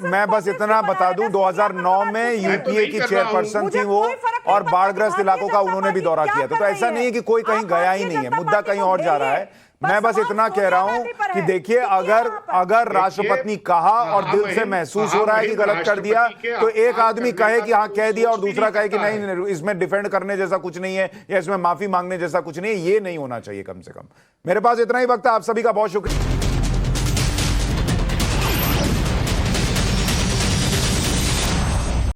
मैं बस इतना बता दूं, 2009 में यूपीए की चेयरपर्सन थी वो, और बाढ़ग्रस्त इलाकों का उन्होंने भी दौरा किया था। तो ऐसा नहीं है कि कोई कहीं गया ही नहीं है, मुद्दा कहीं और जा रहा है। मैं बस इतना कह रहा हूं कि देखिए, अगर राष्ट्रपति ने कहा और दिल से महसूस हो रहा है कि गलत कर दिया, तो एक आदमी कहे कि हाँ कह दिया और दूसरा कहे कि नहीं, इसमें डिफेंड करने जैसा कुछ नहीं है या इसमें माफी मांगने जैसा कुछ नहीं है, ये नहीं होना चाहिए। कम से कम मेरे पास इतना ही वक्त है। आप सभी का बहुत शुक्रिया।